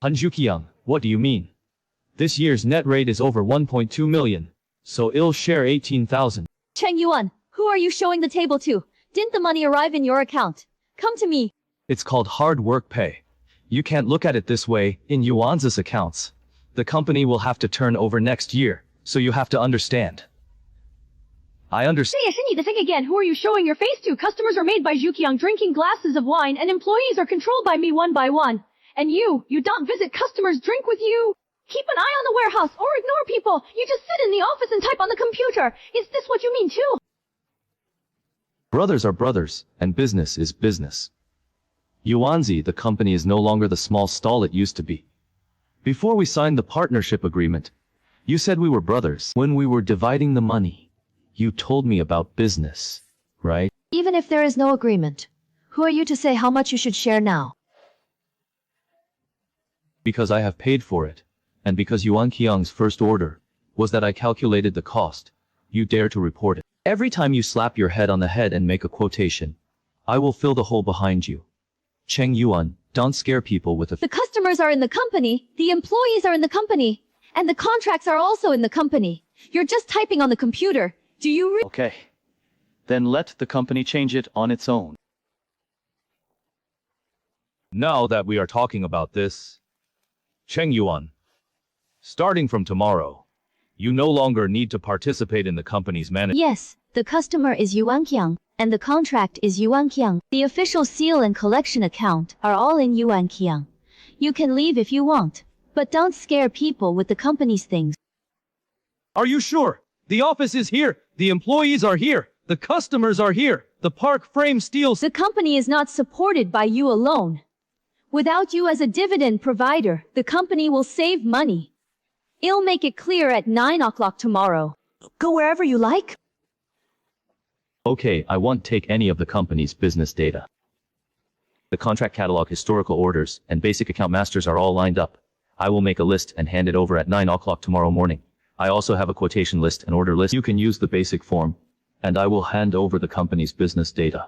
Hanjukiang, what do you mean? This year's net rate is over 1.2 million, so I'll share 18,000. Cheng Yuan, who are you showing the table to? Didn't the money arrive in your account? Come to me. It's called hard work pay. You can't look at it this way. In Yuan's accounts, the company will have to turn over next year, so you have to understand. I understand. The thing again, who are you showing your face to? Customers are made by Zhuqiang drinking glasses of wine, and employees are controlled by me one by one. And you don't visit customers, drink with you. Keep an eye on the warehouse, or ignore people. You just sit in the office and type on the computer. Is this what you mean too? Brothers are brothers, and business is business. Yuanzi, the company is no longer the small stall it used to be. Before we signed the partnership agreement, you said we were brothers. When we were dividing the money, you told me about business, right? Even if there is no agreement, who are you to say how much you should share now? Because I have paid for it, and because Yuan Qiang's first order was that I calculated the cost, you dare to report it. Every time you slap your head on the head and make a quotation, I will fill the hole behind you. Cheng Yuan, don't scare people with The customers are in the company, the employees are in the company, and the contracts are also in the company. You're just typing on the computer. Do you Okay. Then let the company change it on its own. Now that we are talking about this, Cheng Yuan, starting from tomorrow, you no longer need to participate in the company's management. Yes, the customer is Yuan Qiang, and the contract is Yuan Qiang. The official seal and collection account are all in Yuan Qiang. You can leave if you want, but don't scare people with the company's things. Are you sure? The office is here, the employees are here, the customers are here, the park frame steels. The company is not supported by you alone. Without you as a dividend provider, the company will save money. I'll make it clear at 9 o'clock tomorrow. Go wherever you like. Okay, I won't take any of the company's business data. The contract catalog, historical orders, and basic account masters are all lined up. I will make a list and hand it over at 9 o'clock tomorrow morning. I also have a quotation list and order list. You can use the basic form, and I will hand over the company's business data.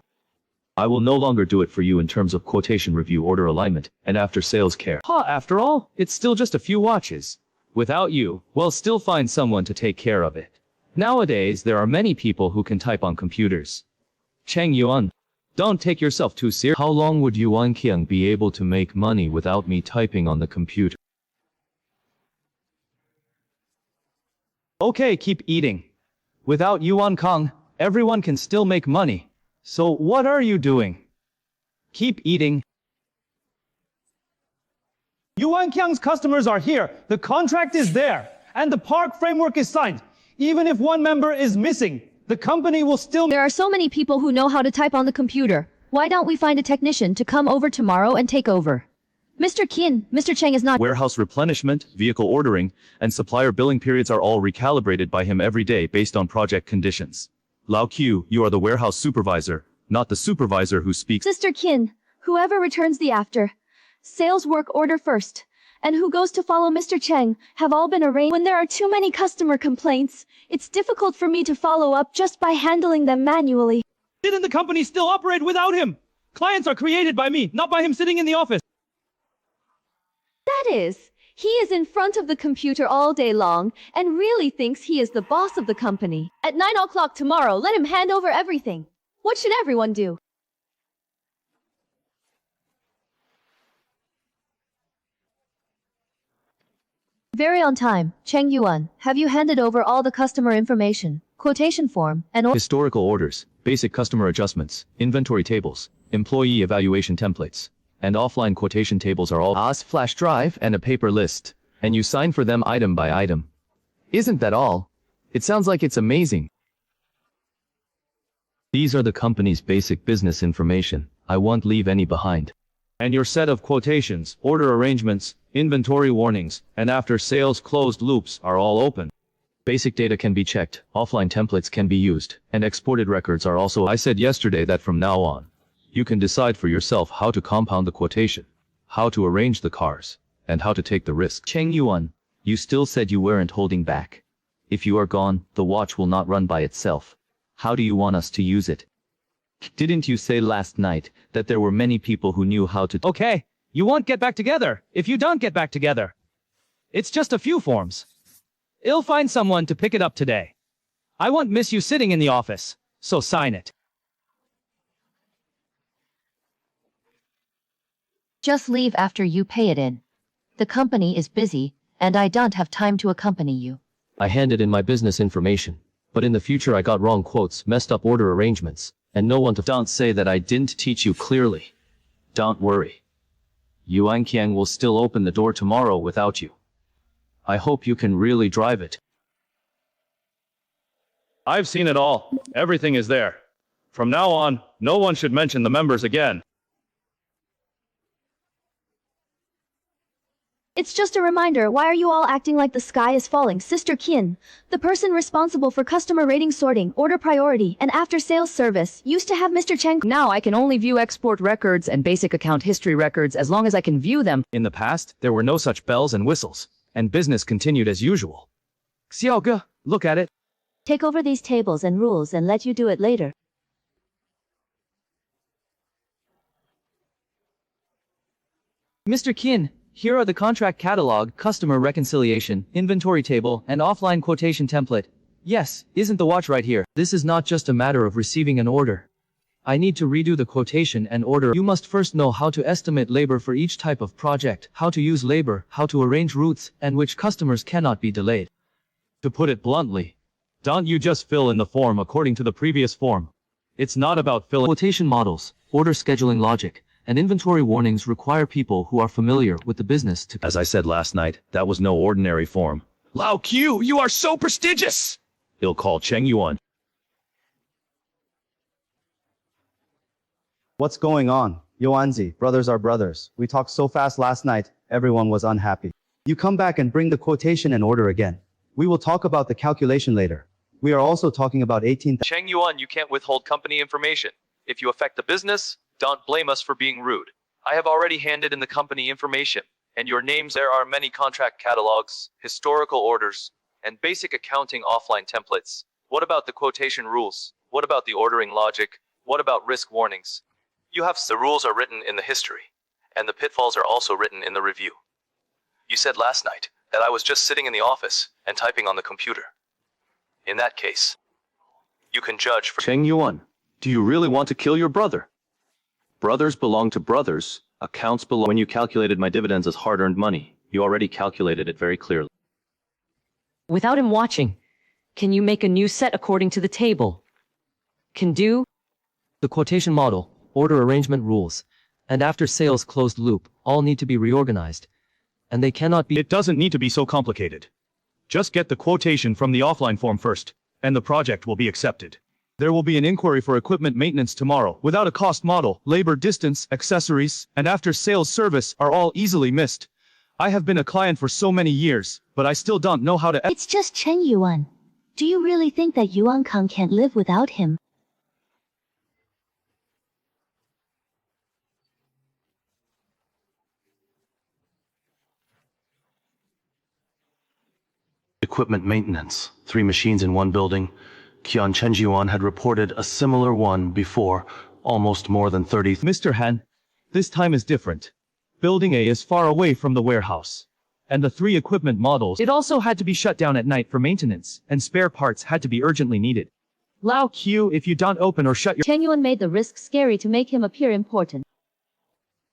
I will no longer do it for you in terms of quotation review, order alignment, and after sales care. After all, it's still just a few watches. Without you, we'll still find someone to take care of it. Nowadays, there are many people who can type on computers. Cheng Yuan, don't take yourself too serious. How long would Yuan Qiang be able to make money without me typing on the computer? Okay, keep eating. Without Yuan Kong, everyone can still make money. So what are you doing? Keep eating. Yuan Qiang's customers are here, the contract is there, and the park framework is signed. Even if one member is missing, the company will still... There are so many people who know how to type on the computer. Why don't we find a technician to come over tomorrow and take over? Mr. Qin, Mr. Cheng is not... Warehouse replenishment, vehicle ordering, and supplier billing periods are all recalibrated by him every day based on project conditions. Lao Q, you are the warehouse supervisor, not the supervisor who speaks. Sister Qin, whoever returns the after sales work order first, and who goes to follow Mr. Cheng, have all been arranged. When there are too many customer complaints, it's difficult for me to follow up just by handling them manually. Didn't the company still operate without him? Clients are created by me, not by him sitting in the office. That is, he is in front of the computer all day long and really thinks he is the boss of the company. At 9 o'clock tomorrow, let him hand over everything. What should everyone do? Very on time. Cheng Yuan, have you handed over all the customer information, quotation form, and Historical orders, basic customer adjustments, inventory tables, employee evaluation templates, and offline quotation tables are all OS flash drive and a paper list, and you sign for them item by item. Isn't that all? It sounds like it's amazing. These are the company's basic business information. I won't leave any behind. And your set of quotations, order arrangements, inventory warnings, and after sales closed loops are all open. Basic data can be checked, offline templates can be used, and exported records are also... I said yesterday that from now on, you can decide for yourself how to compound the quotation, how to arrange the cars, and how to take the risk. Cheng Yuan, you still said you weren't holding back. If you are gone, the watch will not run by itself. How do you want us to use it? Didn't you say last night that there were many people who knew how to... Okay, You won't get back together if you don't get back together. It's just a few forms. I'll find someone to pick it up today. I won't miss you sitting in the office, so sign it. Just leave after you pay it in. The company is busy, and I don't have time to accompany you. I handed in my business information, but in the future I got wrong quotes, messed up order arrangements, and no one to— Don't say that I didn't teach you clearly. Don't worry. Yuan Qiang will still open the door tomorrow without you. I hope you can really drive it. I've seen it all. Everything is there. From now on, no one should mention the members again. It's just a reminder, why are you all acting like the sky is falling? Sister Qian, the person responsible for customer rating sorting, order priority, and after-sales service, used to have Mr. Cheng. Now I can only view export records and basic account history records as long as I can view them. In the past, there were no such bells and whistles, and business continued as usual. Xiaoge, look at it. Take over these tables and rules and let you do it later. Mr. Qin, here are the contract catalog, customer reconciliation, inventory table, and offline quotation template. Yes, isn't the watch right here? This is not just a matter of receiving an order. I need to redo the quotation and order. You must first know how to estimate labor for each type of project, how to use labor, how to arrange routes, and which customers cannot be delayed. To put it bluntly, don't you just fill in the form according to the previous form. It's not about filling. Quotation models, order scheduling logic, and inventory warnings require people who are familiar with the business to— As I said last night, that was no ordinary form. Lao Q, you are so prestigious! He'll call Cheng Yuan. What's going on? Yuanzi, brothers are brothers. We talked so fast last night, everyone was unhappy. You come back and bring the quotation and order again. We will talk about the calculation later. We are also talking about 18. Cheng Yuan, you can't withhold company information. If you affect the business, don't blame us for being rude. I have already handed in the company information, and your names. There are many contract catalogs, historical orders, and basic accounting offline templates. What about the quotation rules? What about the ordering logic? What about risk warnings? You have— The rules are written in the history, and the pitfalls are also written in the review. You said last night that I was just sitting in the office and typing on the computer. In that case, you can judge for— Cheng Yuan, do you really want to kill your brother? Brothers belong to brothers. Accounts belong— When you calculated my dividends as hard-earned money, you already calculated it very clearly. Without him watching, can you make a new set according to the table? Can do? The quotation model, order arrangement rules, and after-sales closed loop all need to be reorganized, and they cannot be— It doesn't need to be so complicated. Just get the quotation from the offline form first, and the project will be accepted. There will be an inquiry for equipment maintenance tomorrow. Without a cost model, labor, distance, accessories, and after-sales service are all easily missed. I have been a client for so many years, but I still don't know how to— It's just Cheng Yuan. Do you really think that Yuan Kang can't live without him? Equipment maintenance. 3 machines in one building. Qian Chenjuan had reported a similar one before, almost more than 30. Mr. Han, this time is different. Building A is far away from the warehouse. And the 3 equipment models— It also had to be shut down at night for maintenance, and spare parts had to be urgently needed. Lao Q, if you don't open or shut your— Cheng Yuan made the risk scary to make him appear important.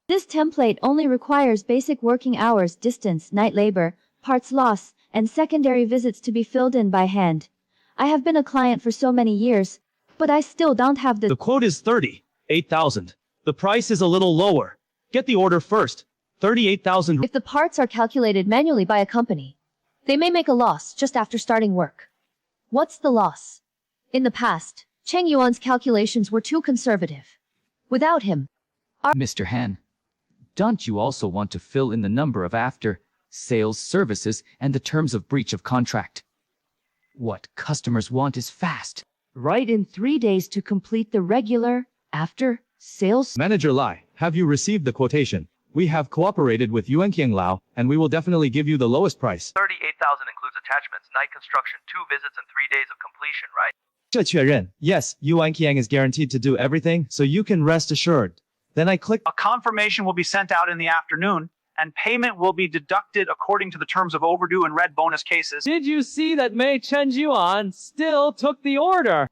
This template only requires basic working hours, distance, night labor, parts loss, and secondary visits to be filled in by hand. I have been a client for so many years, but I still don't have the— The quote is 38,000. The price is a little lower. Get the order first. 38,000. If the parts are calculated manually by a company, they may make a loss just after starting work. What's the loss? In the past, Cheng Yuan's calculations were too conservative. Without him, Mr. Han, don't you also want to fill in the number of after-sales services and the terms of breach of contract? What customers want is fast. right in 3 days to complete the regular after-sales. Manager Lai, have you received the quotation? We have cooperated with Yuanqiang Lao, and we will definitely give you the lowest price. 38,000 includes attachments, night construction, 2 visits, and 3 days of completion, right? 这确认. Yes, Yuanqiang is guaranteed to do everything, so you can rest assured Then I click. A confirmation will be sent out in the afternoon, and payment will be deducted according to the terms of overdue and red bonus cases. Did you see that Mei Chen still took the order?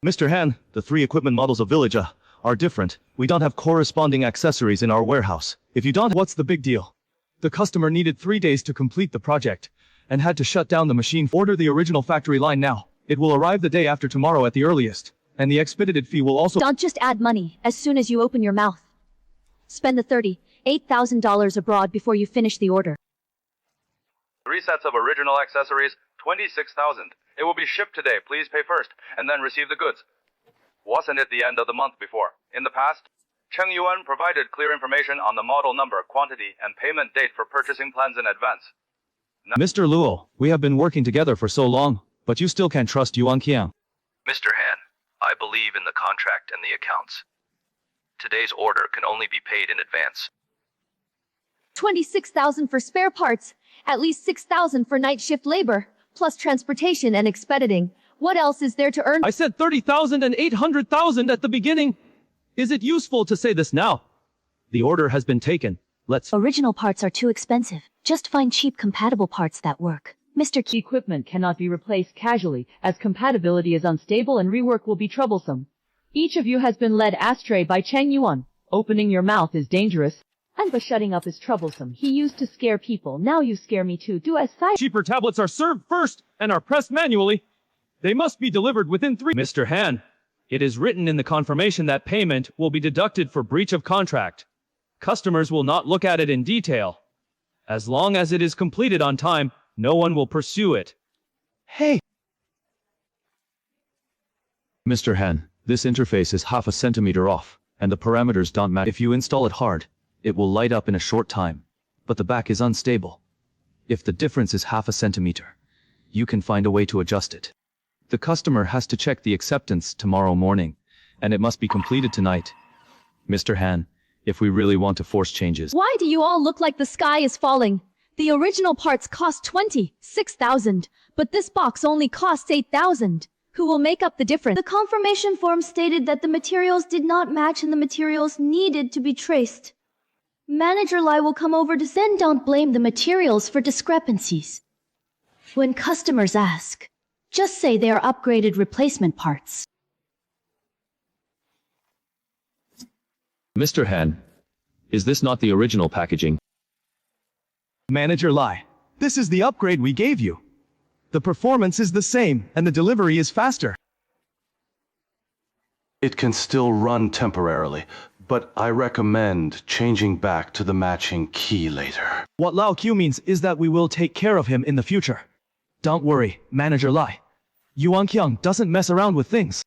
Mr. Han, the 3 equipment models of Village are different. We don't have corresponding accessories in our warehouse. If you don't, what's the big deal? The customer needed 3 days to complete the project and had to shut down the machine. Order the original factory line now. It will arrive the day after tomorrow at the earliest, and the expedited fee will also— Don't just add money as soon as you open your mouth. Spend the $38,000 abroad before you finish the order. 3 sets of original accessories, 26,000. It will be shipped today. Please pay first, and then receive the goods. Wasn't it the end of the month before? In the past, Cheng Yuan provided clear information on the model number, quantity, and payment date for purchasing plans in advance. Mr. Luo, we have been working together for so long, but you still can't trust Yuan Qiang. Mr. Han, I believe in the contract and the accounts. Today's order can only be paid in advance. 26,000 for spare parts, at least 6,000 for night shift labor, plus transportation and expediting. What else is there to earn? I said 30,000 and 800,000 at the beginning. Is it useful to say this now? The order has been taken. Let's— Original parts are too expensive. Just find cheap compatible parts that work. Mr. Equipment cannot be replaced casually, as compatibility is unstable and rework will be troublesome. Each of you has been led astray by Cheng Yuan. Opening your mouth is dangerous, and shutting up is troublesome. He used to scare people, now you scare me too. Do as I— Cheaper tablets are served first and are pressed manually. They must be delivered within 3— Mr. Han, it is written in the confirmation that payment will be deducted for breach of contract. Customers will not look at it in detail. As long as it is completed on time, no one will pursue it. Hey! Mr. Han, this interface is half a centimeter off, and the parameters don't match. If you install it hard, it will light up in a short time, but the back is unstable. If the difference is half a centimeter, you can find a way to adjust it. The customer has to check the acceptance tomorrow morning, and it must be completed tonight. Mr. Han, if we really want to force changes— Why do you all look like the sky is falling? The original parts cost 26,000, but this box only costs 8,000. Who will make up the difference? The confirmation form stated that the materials did not match and the materials needed to be traced. Manager Lai will come over to— Then don't blame the materials for discrepancies. When customers ask, just say they are upgraded replacement parts. Mr. Han, is this not the original packaging? Manager Lai, this is the upgrade we gave you. The performance is the same, and the delivery is faster. It can still run temporarily, but I recommend changing back to the matching key later. What Lao Q means is that we will take care of him in the future. Don't worry, Manager Lai. Yuan Qiang doesn't mess around with things.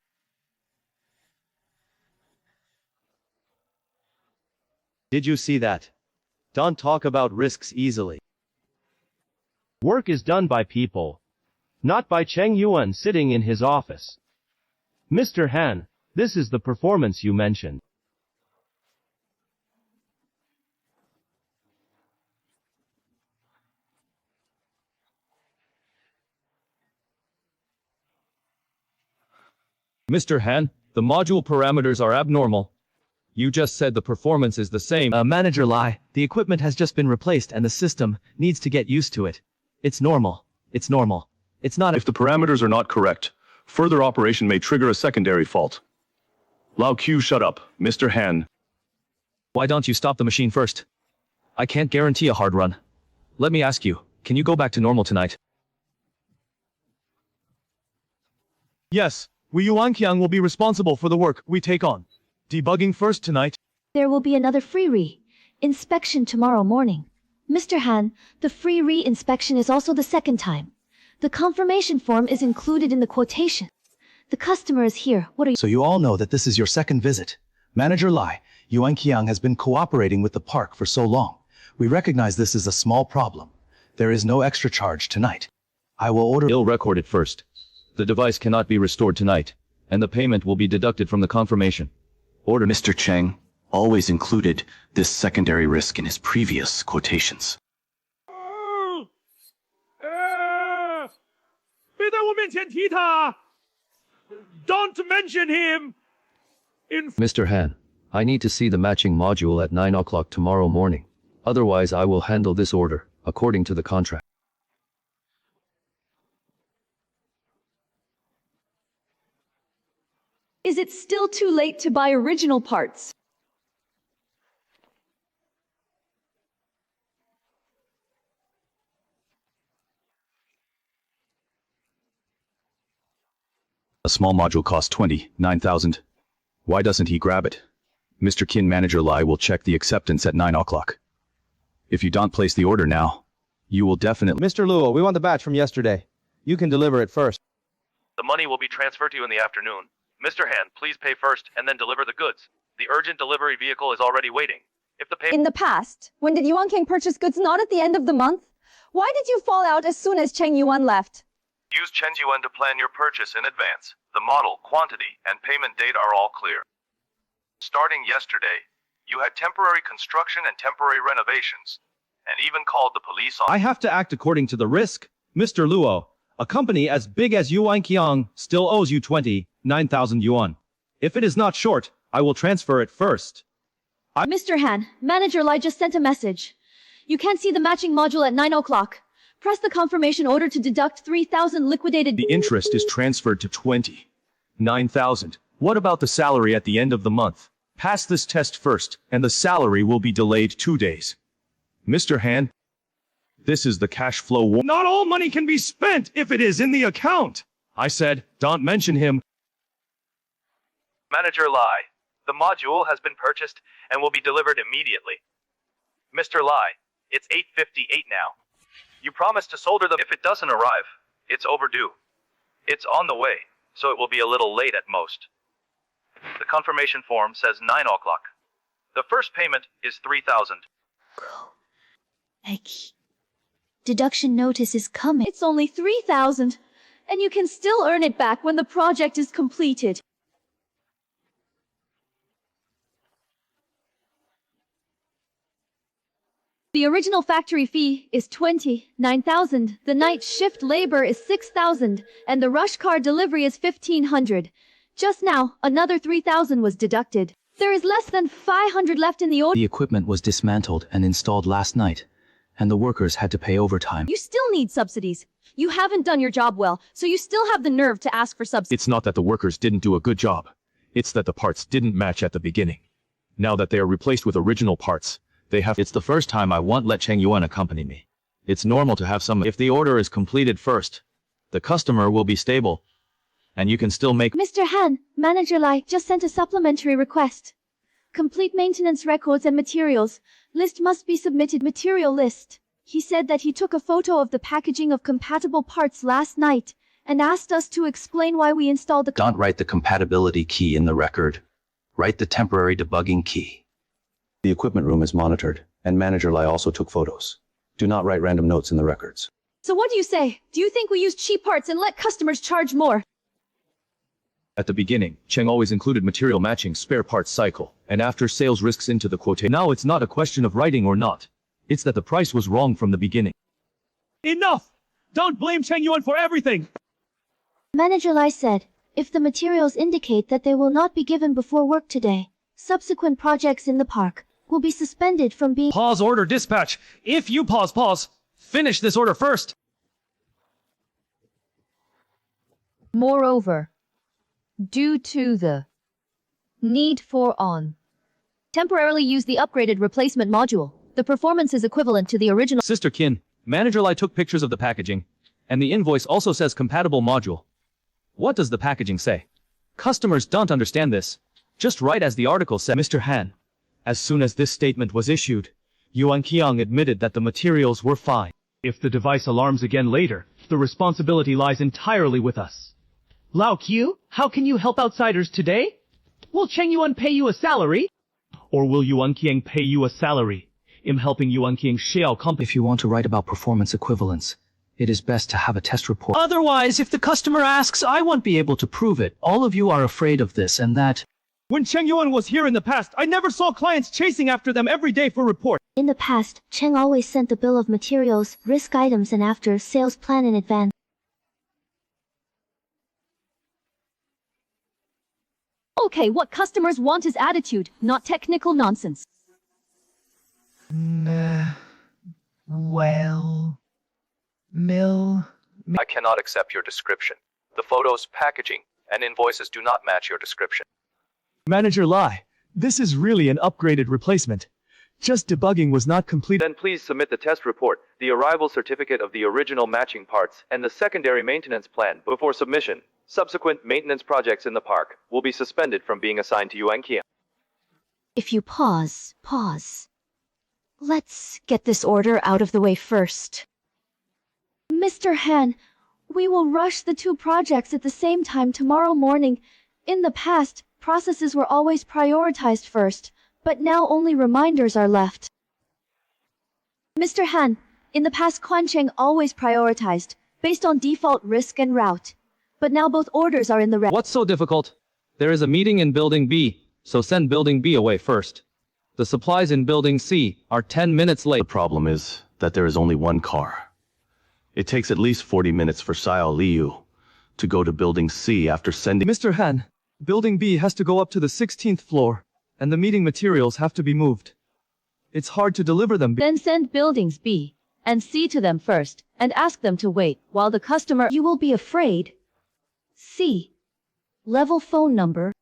Did you see that? Don't talk about risks easily. Work is done by people, not by Cheng Yuan sitting in his office. Mr. Han, this is the performance you mentioned. Mr. Han, the module parameters are abnormal. You just said the performance is the same. Manager Lai, the equipment has just been replaced and the system needs to get used to it. It's normal. It's normal. It's not— If the parameters are not correct, further operation may trigger a secondary fault. Lao Q, shut up, Mr. Han. Why don't you stop the machine first? I can't guarantee a hard run. Let me ask you, can you go back to normal tonight? Yes, we Yuan Qiang will be responsible for the work we take on. Debugging first tonight. There will be another free re-inspection tomorrow morning. Mr. Han, the free re-inspection is also the second time. The confirmation form is included in the quotation. The customer is here. What are you— So you all know that this is your second visit. Manager Lai, Yuan Qiang has been cooperating with the park for so long. We recognize this is a small problem. There is no extra charge tonight. I will order— I'll record it first. The device cannot be restored tonight, and the payment will be deducted from the confirmation. Order. Mr. Cheng always included this secondary risk in his previous quotations. 我面前提他 Don't mention him in Mr. Han, I need to see the matching module at 9 o'clock tomorrow morning. Otherwise, I will handle this order, according to the contract. Is it still too late to buy original parts? A small module costs 29,000. Why doesn't he grab it? Mr. Kin Manager Lai will check the acceptance at 9 o'clock. If you don't place the order now, you will definitely... Mr. Luo, we want the batch from yesterday. You can deliver it first. The money will be transferred to you in the afternoon. Mr. Han, please pay first and then deliver the goods. The urgent delivery vehicle is already waiting. If the payment... In the past, when did Yuan King purchase goods not at the end of the month? Why did you fall out as soon as Cheng Yuan left? Use Chen Yuan to plan your purchase in advance. The model, quantity, and payment date are all clear. Starting yesterday, you had temporary construction and temporary renovations, and even called the police on... I have to act according to the risk. Mr. Luo, a company as big as Yuan Qiang still owes you 29,000 yuan. If it is not short, I will transfer it first. Mr. Han, Manager Lai just sent a message. You can't see the matching module at 9 o'clock. Press the confirmation order to deduct 3,000 liquidated... The interest is transferred to 29,000. What about the salary at the end of the month? Pass this test first, and the salary will be delayed 2 days. Mr. Han, this is the cash flow. Not all money can be spent if it is in the account. I said, don't mention him. Manager Lai, the module has been purchased and will be delivered immediately. Mr. Lai, it's 8:58 now. You promised to solder them. If it doesn't arrive, it's overdue. It's on the way, so it will be a little late at most. The confirmation form says 9 o'clock. The first payment is 3,000. Deduction notice is coming. It's only 3,000, and you can still earn it back when the project is completed. The original factory fee is 29,000, the night shift labor is 6,000, and the rush car delivery is 1,500. Just now, another 3,000 was deducted. There is less than 500 left in the order. The equipment was dismantled and installed last night, and the workers had to pay overtime. You still need subsidies. You haven't done your job well, so you still have the nerve to ask for subsidies. It's not that the workers didn't do a good job. It's that the parts didn't match at the beginning. Now that they are replaced with original parts, they have... It's the first time I won't let Cheng Yuan accompany me. It's normal to have some... If the order is completed first, the customer will be stable, and you can still make... Mr. Han, Manager Lai just sent a supplementary request. Complete maintenance records and materials. List must be submitted. Material list. He said that he took a photo of the packaging of compatible parts last night, and asked us to explain why we installed the... Don't write the compatibility key in the record. Write the temporary debugging key. The equipment room is monitored, and Manager Lai also took photos. Do not write random notes in the records. So what do you say? Do you think we use cheap parts and let customers charge more? At the beginning, Cheng always included material matching spare parts cycle, and after sales risks into the quotation. Now it's not a question of writing or not. It's that the price was wrong from the beginning. Enough! Don't blame Cheng Yuan for everything! Manager Lai said, if the materials indicate that they will not be given before work today, subsequent projects in the park will be suspended from being... Pause order dispatch! If you pause, finish this order first! Moreover, due to the need for temporarily use the upgraded replacement module, the performance is equivalent to the original... Sister Kin, Manager Lai took pictures of the packaging, and the invoice also says compatible module. What does the packaging say? Customers don't understand this. Just write as the article said. Mr. Han, as soon as this statement was issued, Yuan Qiang admitted that the materials were fine. If the device alarms again later, the responsibility lies entirely with us. Lao Q, how can you help outsiders today? Will Cheng Yuan pay you a salary? Or will Yuan Qiang pay you a salary? In helping Yuan Qiang Xiao company. If you want to write about performance equivalence, it is best to have a test report. Otherwise, if the customer asks, I won't be able to prove it. All of you are afraid of this and that. When Cheng Yuan was here in the past, I never saw clients chasing after them every day for report. In the past, Cheng always sent the bill of materials, risk items and after-sales plan in advance. okay, what customers want is attitude, not technical nonsense. I cannot accept your description. The photos, packaging, and invoices do not match your description. Manager Lai, this is really an upgraded replacement. Just debugging was not complete. Then please submit the test report, the arrival certificate of the original matching parts, and the secondary maintenance plan before submission. Subsequent maintenance projects in the park will be suspended from being assigned to Yuanqiang. If you pause. Let's get this order out of the way first. Mr. Han, we will rush the two projects at the same time tomorrow morning. In the past, processes were always prioritized first, but now only reminders are left. Mr. Han, in the past Quancheng always prioritized, based on default risk and route. But now both orders are in the red. What's so difficult? There is a meeting in Building B, so send Building B away first. The supplies in Building C are 10 minutes late. The problem is that there is only one car. It takes at least 40 minutes for Xiao Liu to go to Building C after sending... Mr. Han, Building B has to go up to the 16th floor, and the meeting materials have to be moved. It's hard to deliver them. Then send buildings B and C to them first, and ask them to wait while the customer... You will be afraid. C. Level phone number.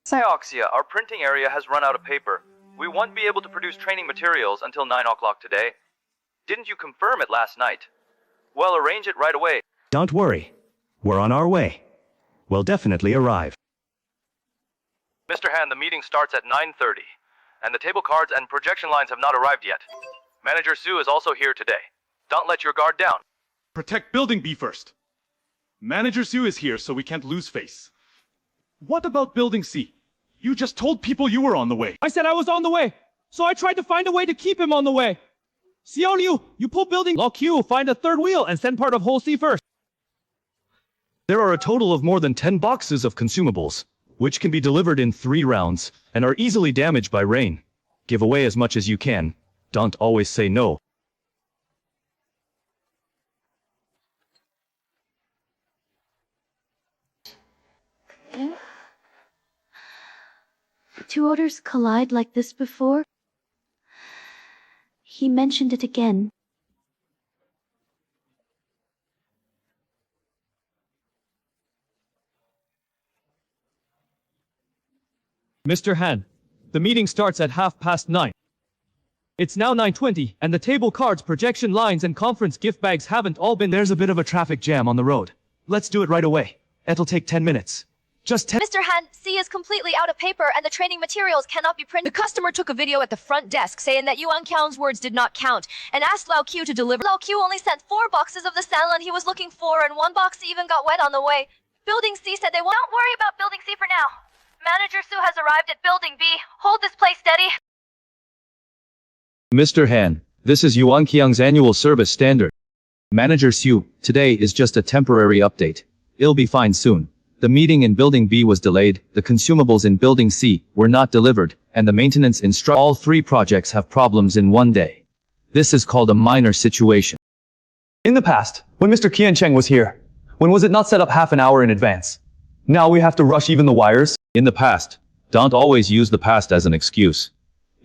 Cyoxia, our printing area has run out of paper. We won't be able to produce training materials until 9 o'clock today. Didn't you confirm it last night? Well, arrange it right away. Don't worry. We're on our way. We'll definitely arrive. Mr. Han, the meeting starts at 9:30, and the table cards and projection lines have not arrived yet. Manager Su is also here today. Don't let your guard down. Protect Building B first. Manager Su is here, so we can't lose face. What about Building C? You just told people you were on the way. I said I was on the way, so I tried to find a way to keep him on the way. Xiao Liu, you pull Building Law Q, find a third wheel, and send part of Whole C first. There are a total of more than 10 boxes of consumables, which can be delivered in 3 rounds, and are easily damaged by rain. Give away as much as you can. Don't always say no. Two orders collide like this before? He mentioned it again. Mr. Han, the meeting starts at 9:30. It's now 9:20, and the table cards, projection lines, and conference gift bags haven't all been... There's a bit of a traffic jam on the road. Let's do it right away. It'll take 10 minutes. Just 10... Mr. Han, C is completely out of paper and the training materials cannot be printed. The customer took a video at the front desk saying that Yuan Qiang's words did not count and asked Lao Q to deliver. Lao Q only sent 4 boxes of the salad he was looking for and 1 box even got wet on the way. Building C said they won't... Don't worry about Building C for now. Manager Su has arrived at Building B. Hold this place steady. Mr. Han, this is Yuanqiang's annual service standard. Manager Su, today is just a temporary update. It'll be fine soon. The meeting in Building B was delayed, the consumables in Building C were not delivered, and the maintenance all 3 projects have problems in one day. This is called a minor situation. In the past, when Mr. Qiancheng was here, when was it not set up half an hour in advance? Now we have to rush even the wires? In the past, don't always use the past as an excuse.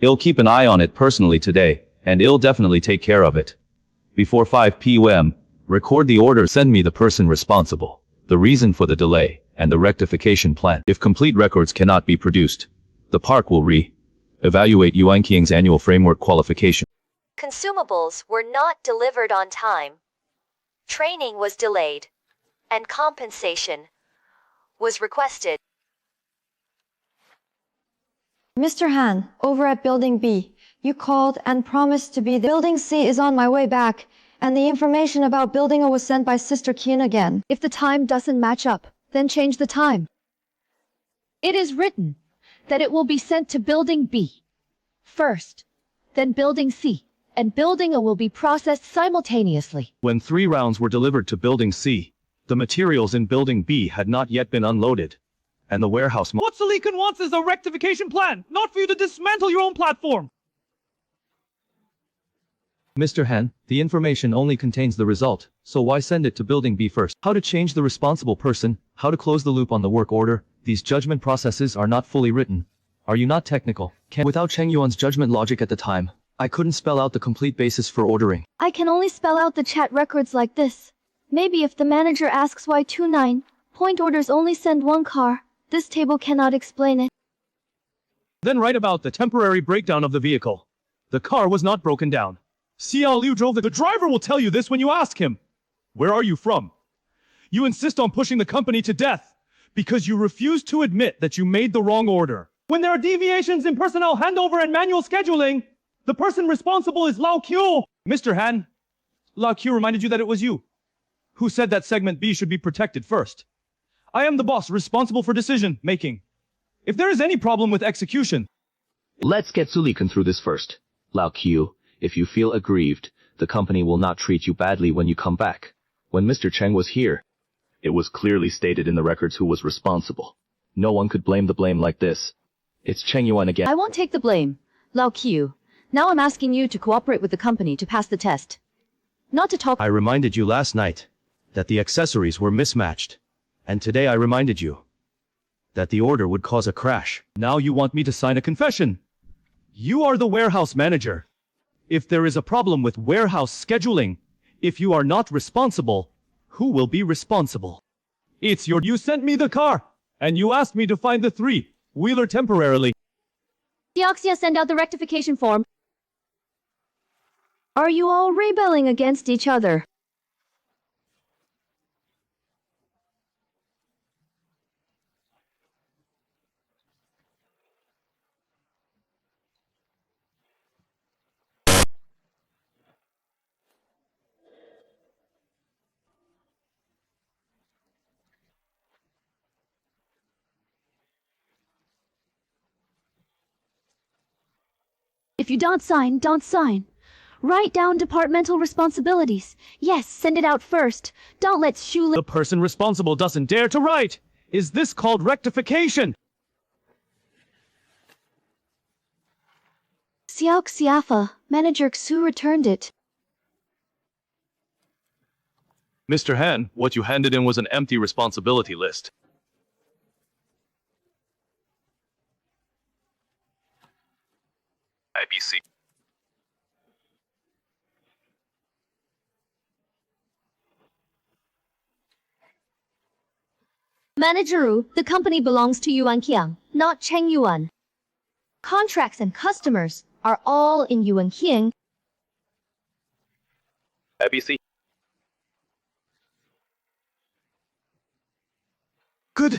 I'll keep an eye on it personally today, and I'll definitely take care of it. Before 5 p.m., record the order, send me the person responsible, the reason for the delay, and the rectification plan. If complete records cannot be produced, the park will evaluate Yuanqiang's annual framework qualification. Consumables were not delivered on time. Training was delayed. And compensation was requested. Mr. Han, over at Building B, you called and promised to be there. Building C is on my way back, and the information about Building A was sent by Sister Qin again. If the time doesn't match up, then change the time. It is written that it will be sent to Building B first, then Building C, and Building A will be processed simultaneously. When 3 rounds were delivered to Building C, the materials in Building B had not yet been unloaded, and the warehouse... What Silicon wants is a rectification plan, not for you to dismantle your own platform. Mr. Han, the information only contains the result, so why send it to Building B first? How to change the responsible person, how to close the loop on the work order, These judgment processes are not fully written. Are you not technical? Without Cheng Yuan's judgment logic at the time, I couldn't spell out the complete basis for ordering. I can only spell out the chat records like this. Maybe if the manager asks why 29 point orders only send one car, this table cannot explain it. Then write about the temporary breakdown of the vehicle. The car was not broken down. Xiao Liu drove the driver will tell you this when you ask him. Where are you from? You insist on pushing the company to death because you refuse to admit that you made the wrong order. When there are deviations in personnel handover and manual scheduling, the person responsible is Lao Q. Mr. Han, Lao Q reminded you that it was you who said that segment B should be protected first. I am the boss responsible for decision making. If there is any problem with execution, Let's get Sulikan through this first. Lao Q, if you feel aggrieved, the company will not treat you badly when you come back. When Mr. Cheng was here, it was clearly stated in the records who was responsible. No one could blame the blame like this. It's Cheng Yuan again. I won't take the blame. Lao Q, now I'm asking you to cooperate with the company to pass the test. Not to talk. I reminded you last night that the accessories were mismatched. And today I reminded you that the order would cause a crash. Now you want me to sign a confession. You are the warehouse manager. If there is a problem with warehouse scheduling, if you are not responsible, who will be responsible? You sent me the car, and you asked me to find the three-wheeler temporarily. Deoxia, send out the rectification form. Are you all rebelling against each other? If you don't sign, don't sign. Write down departmental responsibilities. Yes, send it out first. Don't let Shu. The person responsible doesn't dare to write. Is this called rectification? Xiao Xiafa, Manager Xu returned it. Mr. Han, what you handed in was an empty responsibility list. IBC. Manager Wu, the company belongs to Yuan Qiang, not Cheng Yuan. Contracts and customers are all in Yuan Qiang. IBC. Good.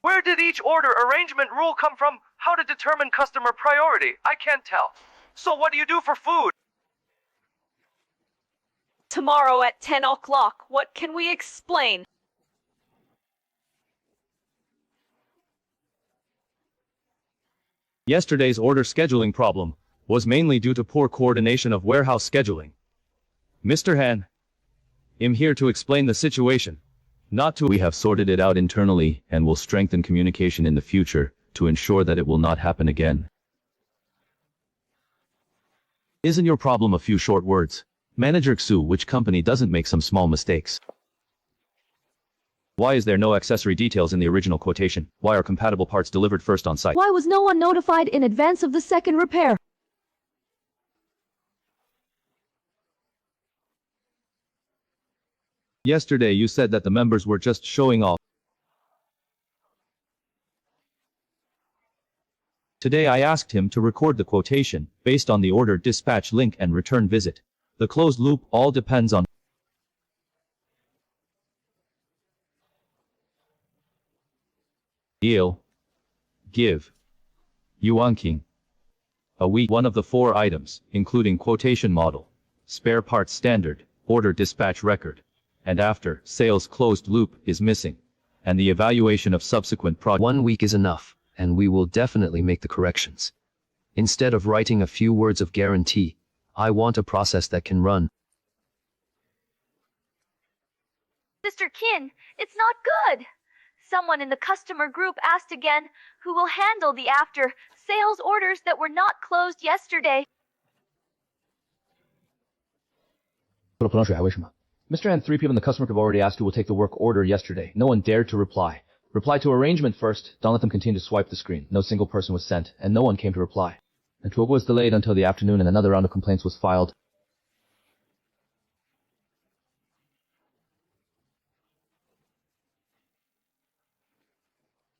Where did each order arrangement rule come from? How to determine customer priority? I can't tell. So what do you do for food? Tomorrow at 10 o'clock, what can we explain? Yesterday's order scheduling problem was mainly due to poor coordination of warehouse scheduling. Mr. Han, I'm here to explain the situation. We have sorted it out internally and will strengthen communication in the future to ensure that it will not happen again. Isn't your problem a few short words? Manager Xu, which company doesn't make some small mistakes? Why is there no accessory details in the original quotation? Why are compatible parts delivered first on site? Why was no one notified in advance of the second repair? Yesterday you said that the members were just showing off. Today I asked him to record the quotation, based on the order dispatch link and return visit. The closed loop all depends on Yield. Give. Yuan King. A week. One of the 4 items, including quotation model, spare parts standard, order dispatch record, and after sales closed loop is missing, and the evaluation of subsequent projects. 1 week is enough, and we will definitely make the corrections. Instead of writing a few words of guarantee, I want a process that can run. Mr. Qin, it's not good. Someone in the customer group asked again who will handle the after-sales orders that were not closed yesterday. 喝了葡萄水啊？为什么？ Mr. Han, 3 p.m. the customer have already asked who will take the work order yesterday. No one dared to reply. Reply to arrangement first. Don't let them continue to swipe the screen. No single person was sent, and no one came to reply. And 12 was delayed until the afternoon and another round of complaints was filed.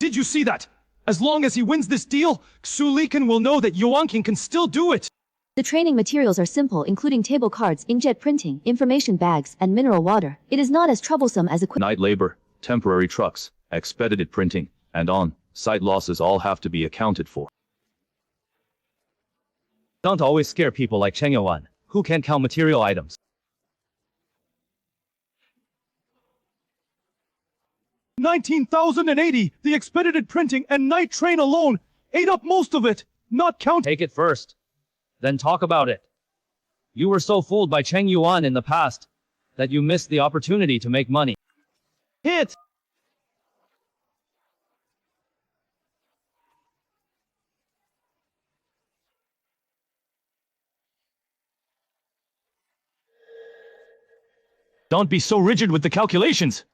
Did you see that? As long as he wins this deal, Sulikin will know that Yuanqing can still do it. The training materials are simple, including table cards, inkjet printing, information bags, and mineral water. It is not as troublesome as Night labor, temporary trucks, expedited printing, and on-site losses all have to be accounted for. Don't always scare people like Cheng Yuan, who can't count material items. $19,080, the expedited printing and night train alone ate up most of it, not count. Take it first, then talk about it. You were so fooled by Cheng Yuan in the past that you missed the opportunity to make money. Hit! Don't be so rigid with the calculations.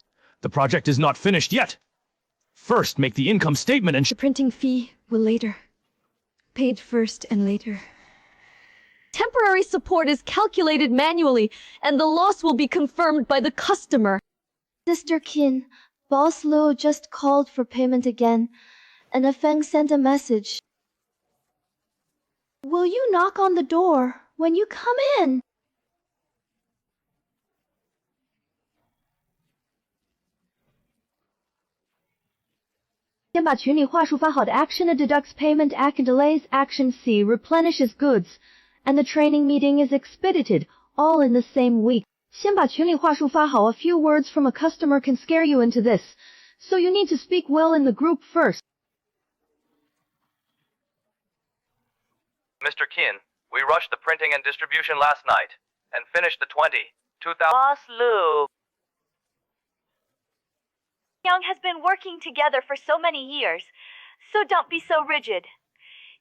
The project is not finished yet. First, make the income statement and The printing fee will later. Paid first and later. Temporary support is calculated manually, and the loss will be confirmed by the customer. Sister Qin, Boss Lu just called for payment again, and Feng sent a message. Will you knock on the door when you come in? Action A deducts payment. Action delays. Action C replenishes goods. And the training meeting is expedited, all in the same week. 先把群里话术发好. A few words from a customer can scare you into this, so you need to speak well in the group first. Mr. Qin, we rushed the printing and distribution last night, and finished the 2000. Boss Lu. Young has been working together for so many years, so don't be so rigid.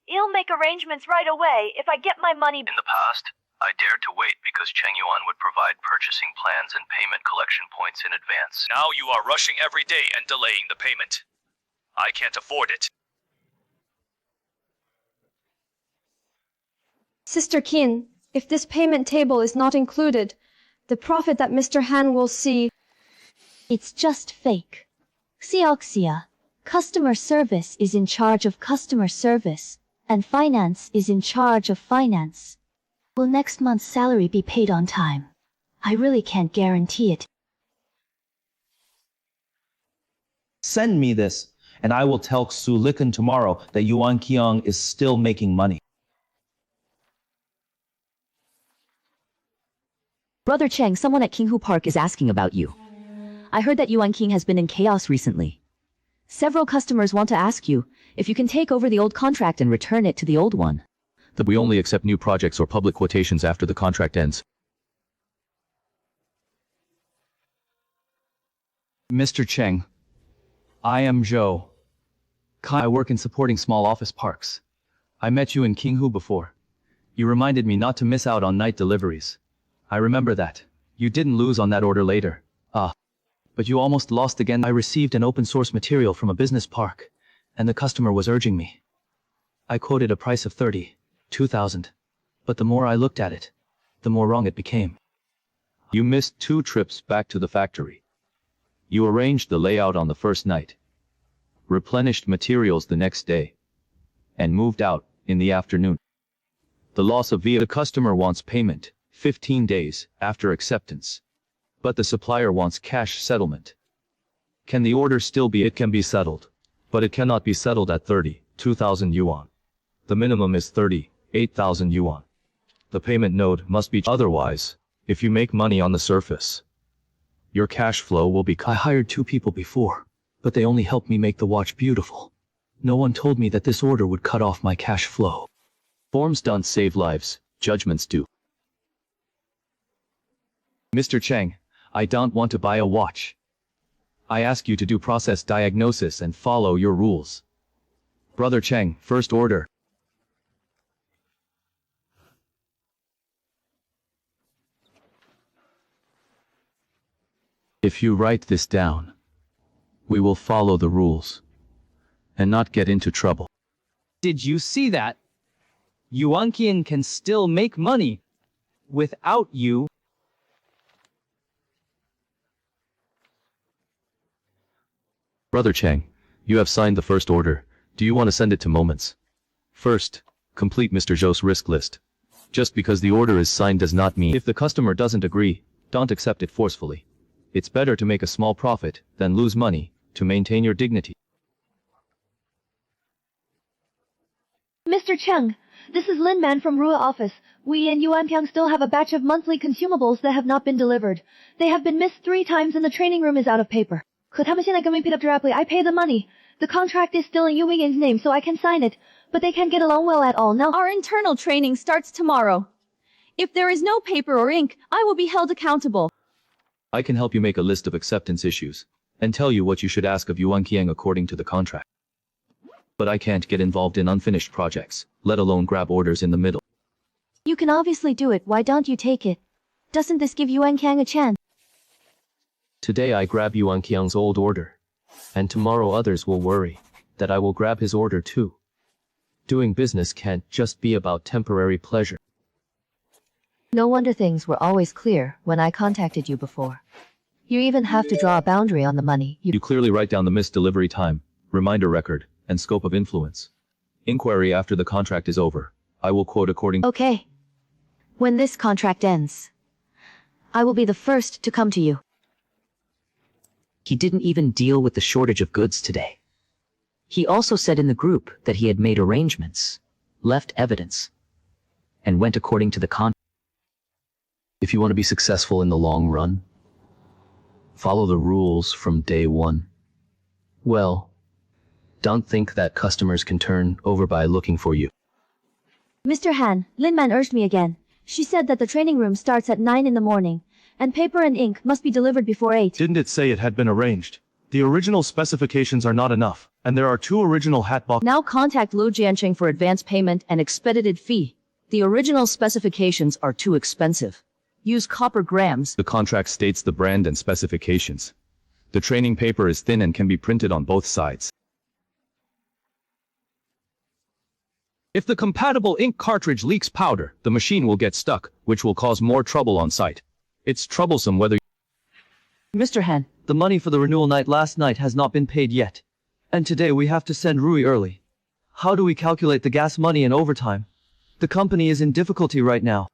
I'll make arrangements right away if I get my money. In the past, I dared to wait because Cheng Yuan would provide purchasing plans and payment collection points in advance. now you are rushing every day and delaying the payment. I can't afford it. Sister Qin, if this payment table is not included, the profit that Mr. Han will see... It's just fake. Xiaoxia, customer service is in charge of customer service, and finance is in charge of finance. Will next month's salary be paid on time? I really can't guarantee it. Send me this, and I will tell Xu Liken tomorrow that Yuan Qiang is still making money. Brother Cheng, someone at Qinghu Park is asking about you. I heard that Yuan King has been in chaos recently. Several customers want to ask you if you can take over the old contract and return it to the old one. That we only accept new projects or public quotations after the contract ends. Mr. Cheng, I am Zhou. I work in supporting small office parks. I met you in Qinghu before. You reminded me not to miss out on night deliveries. I remember that. You didn't lose on that order later. But you almost lost again. I received an open source material from a business park, and the customer was urging me. I quoted a price of 32,000. But the more I looked at it, the more wrong it became. You missed 2 trips back to the factory. You arranged the layout on the first night, replenished materials the next day, and moved out in the afternoon. The loss of the customer wants payment 15 days after acceptance. But the supplier wants cash settlement. Can the order still be? It can be settled, but it cannot be settled at 32,000 yuan. The minimum is 38,000 yuan. The payment node must be otherwise. If you make money on the surface, your cash flow will be. I hired 2 people before, but they only helped me make the watch beautiful. No one told me that this order would cut off my cash flow. Forms don't save lives, judgments do. Mr. Cheng, I don't want to buy a watch. I ask you to do process diagnosis and follow your rules. Brother Cheng, first order. If you write this down, we will follow the rules and not get into trouble. Did you see that? Yuan Qian can still make money without you. Brother Chang, you have signed the first order. Do you want to send it to Moments? First, complete Mr. Zhou's risk list. Just because the order is signed does not mean if the customer doesn't agree, don't accept it forcefully. It's better to make a small profit than lose money to maintain your dignity. Mr. Cheng, this is Lin Man from Rua office. We and Yuanpiang still have a batch of monthly consumables that have not been delivered. They have been missed 3 times and the training room is out of paper. 可他们现在跟我 pick up directly. I pay the money. The contract is still in Yu Ying's name, so I can sign it. But they can't get along well at all. Now Our internal training starts tomorrow. If there is no paper or ink, I will be held accountable. I can help you make a list of acceptance issues and tell you what you should ask of Yuan Qiang according to the contract. But I can't get involved in unfinished projects, let alone grab orders in the middle. You can obviously do it, why don't you take it? Doesn't this give Yuan Qiang a chance? Today I grab Yuan Qiang's old order. And tomorrow others will worry that I will grab his order too. Doing business can't just be about temporary pleasure. No wonder things were always clear when I contacted you before. You even have to draw a boundary on the money. You clearly write down the missed delivery time, reminder record, and scope of influence. Inquiry after the contract is over. I will quote according. Okay. When this contract ends, I will be the first to come to you. He didn't even deal with the shortage of goods today. He also said in the group that he had made arrangements, left evidence, and went according to the contract. If you want to be successful in the long run, follow the rules from day one. Well, don't think that customers can turn over by looking for you. Mr. Han, Lin Man urged me again. She said that the training room starts at 9 in the morning, and paper and ink must be delivered before 8. Didn't it say it had been arranged? The original specifications are not enough, and there are 2 original hat boxes. Now contact Lu Jiancheng for advance payment and expedited fee. The original specifications are too expensive. Use copper grams. The contract states the brand and specifications. The training paper is thin and can be printed on both sides. If the compatible ink cartridge leaks powder, the machine will get stuck, which will cause more trouble on site. It's troublesome whether... Mr. Han, the money for the renewal night last night has not been paid yet. And today we have to send Rui early. How do we calculate the gas money and overtime? The company is in difficulty right now.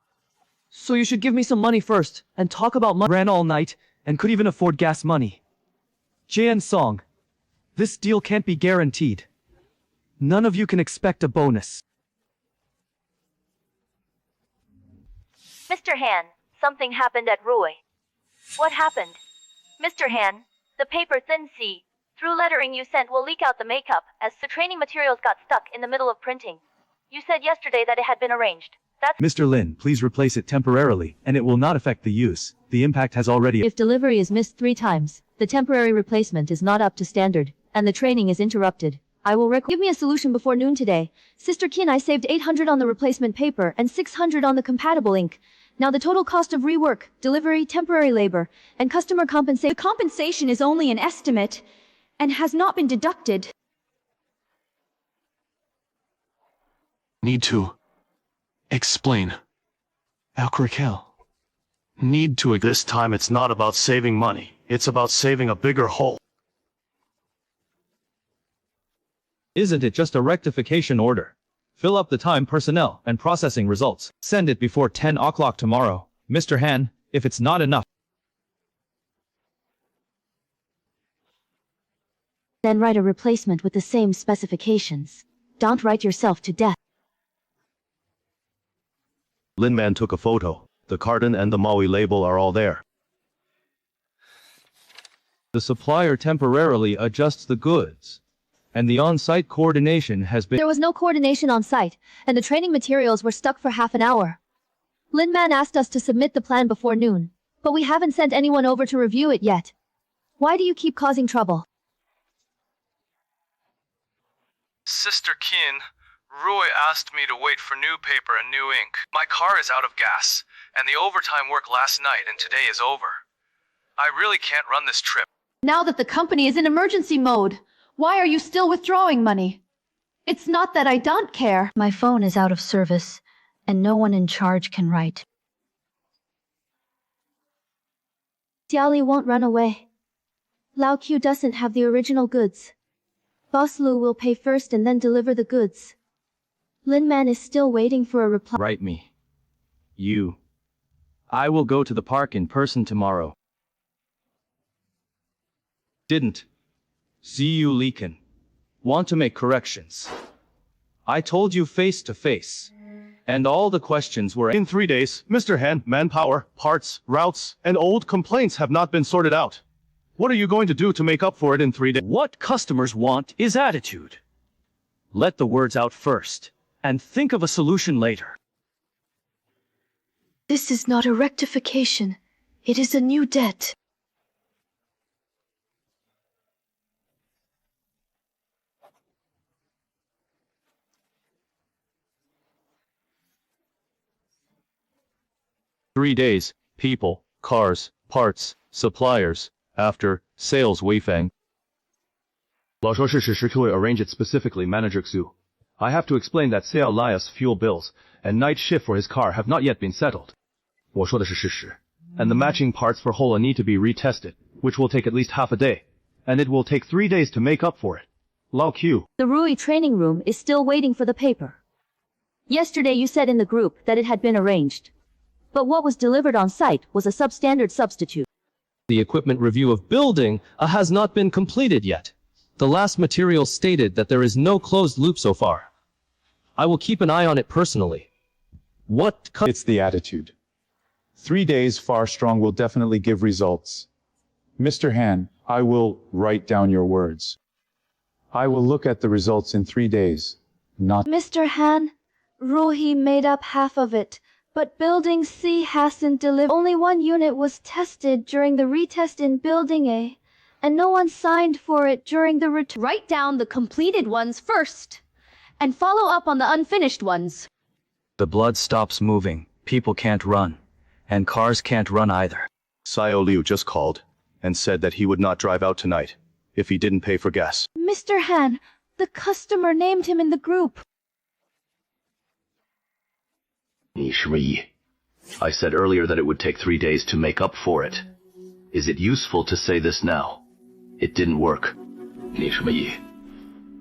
So you should give me some money first, and talk about money. Ran all night, and could even afford gas money. Jian Song, this deal can't be guaranteed. None of you can expect a bonus. Mr. Han, something happened at Rui. What happened? Mr. Han, the paper thin C, through lettering you sent will leak out the makeup, as the training materials got stuck in the middle of printing. You said yesterday that it had been arranged. That's... Mr. Lin, please replace it temporarily, and it will not affect the use. The impact has already... If delivery is missed 3 times, the temporary replacement is not up to standard, and the training is interrupted. I will give me a solution before noon today. Sister Qin, I saved 800 on the replacement paper and 600 on the compatible ink. Now the total cost of rework, delivery, temporary labor, and customer compensation... The compensation is only an estimate, and has not been deducted. Need to explain. Alcrakel. Need to... This time it's not about saving money. It's about saving a bigger hole. Isn't it just a rectification order? Fill up the time personnel and processing results. Send it before 10 o'clock tomorrow. Mr. Han, if it's not enough. Then write a replacement with the same specifications. Don't write yourself to death. Lin Man took a photo. The carton and the Maui label are all there. The supplier temporarily adjusts the goods, and the on-site coordination has been... There was no coordination on site, and the training materials were stuck for half an hour. Lin Man asked us to submit the plan before noon, but we haven't sent anyone over to review it yet. Why do you keep causing trouble? Sister Qin, Rui asked me to wait for new paper and new ink. My car is out of gas, and the overtime work last night and today is over. I really can't run this trip. Now that the company is in emergency mode, why are you still withdrawing money? It's not that I don't care. My phone is out of service, and no one in charge can write. Xiaoli won't run away. Lao Q doesn't have the original goods. Boss Lu will pay first and then deliver the goods. Lin Man is still waiting for a reply. Write me. You. I will go to the park in person tomorrow. Didn't. See you, Leakin. Want to make corrections. I told you face to face. And all the questions were In 3 days, Mr. Han, manpower, parts, routes, and old complaints have not been sorted out. What are you going to do to make up for it in 3 days? What customers want is attitude. Let the words out first, and think of a solution later. This is not a rectification. It is a new debt. "3 days, people, cars, parts, suppliers, after, sales Wei Feng." 老说是事实 will arrange it specifically, Manager Xu. I have to explain that Sale Lias fuel bills and night shift for his car have not yet been settled. 我说的是事实. And the matching parts for Hola need to be retested, which will take at least half a day. And it will take 3 days to make up for it. Lao Q. The Rui training room is still waiting for the paper. Yesterday you said in the group that it had been arranged. But what was delivered on site was a substandard substitute. The equipment review of building has not been completed yet. The last material stated that there is no closed loop so far. I will keep an eye on it personally. It's the attitude. 3 days far strong will definitely give results. Mr. Han, I will write down your words. I will look at the results in 3 days, not— Mr. Han, Ruhi made up half of it, but Building C hasn't delivered. Only one unit was tested during the retest in Building A, and no one signed for it during the return. Write down the completed ones first, and follow up on the unfinished ones. The blood stops moving, people can't run, and cars can't run either. Xiao Liu just called and said that he would not drive out tonight if he didn't pay for gas. Mr. Han, the customer named him in the group. 你什么意? I said earlier that it would take 3 days to make up for it. Is it useful to say this now? It didn't work. 你什么意?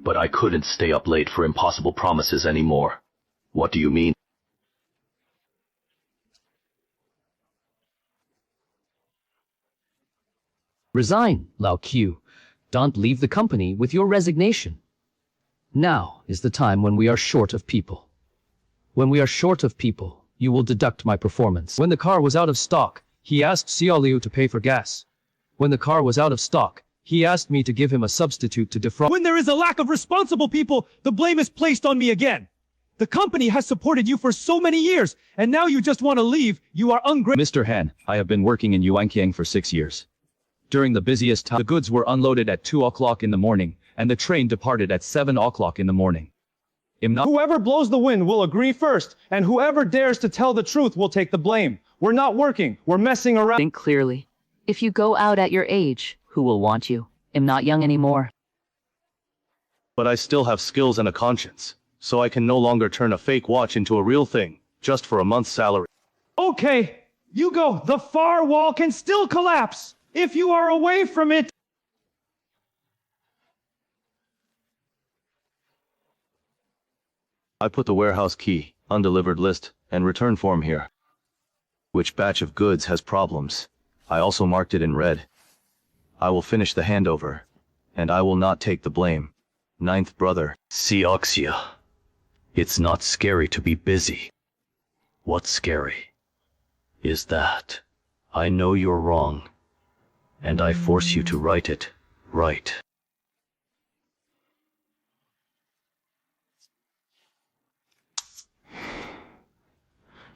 But I couldn't stay up late for impossible promises anymore. What do you mean? Resign, Lao Q. Don't leave the company with your resignation. Now is the time when we are short of people. When we are short of people, you will deduct my performance. When the car was out of stock, he asked Xiao Liu to pay for gas. When the car was out of stock, he asked me to give him a substitute to defraud. When there is a lack of responsible people, the blame is placed on me again. The company has supported you for so many years, and now you just want to leave. You are ungrateful. Mr. Han, I have been working in Yuanqiang for 6 years. During the busiest time, the goods were unloaded at 2 o'clock in the morning, and the train departed at 7 o'clock in the morning. Whoever blows the wind will agree first, and whoever dares to tell the truth will take the blame. We're not working, we're messing around. Think clearly. If you go out at your age, who will want you? I'm not young anymore. But I still have skills and a conscience, so I can no longer turn a fake watch into a real thing, just for a month's salary. Okay, you go. The far wall can still collapse if you are away from it. I put the warehouse key, undelivered list, and return form here. Which batch of goods has problems? I also marked it in red. I will finish the handover, and I will not take the blame. Ninth brother. Sioxia. It's not scary to be busy. What's scary is that I know you're wrong, and I force you to write it right.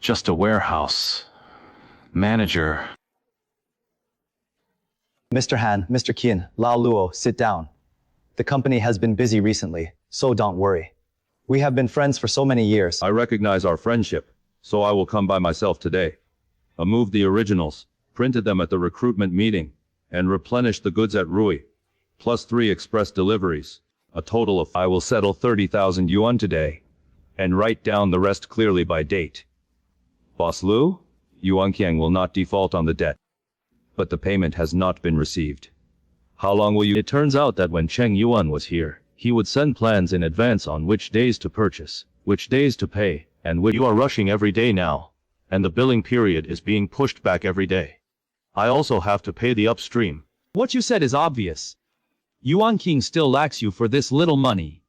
Just a warehouse. Manager. Mr. Han, Mr. Qian, Lao Luo, sit down. The company has been busy recently, so don't worry. We have been friends for so many years. I recognize our friendship, so I will come by myself today. Move the originals, printed them at the recruitment meeting, and replenished the goods at Rui, plus 3 express deliveries, a total of I will settle 30,000 yuan today, and write down the rest clearly by date. Boss Lu, Yuan Qiang will not default on the debt. But the payment has not been received. How long will you? It turns out that when Cheng Yuan was here, he would send plans in advance on which days to purchase, which days to pay, and which you are rushing every day now, and the billing period is being pushed back every day. I also have to pay the upstream. What you said is obvious. Yuan King still lacks you for this little money.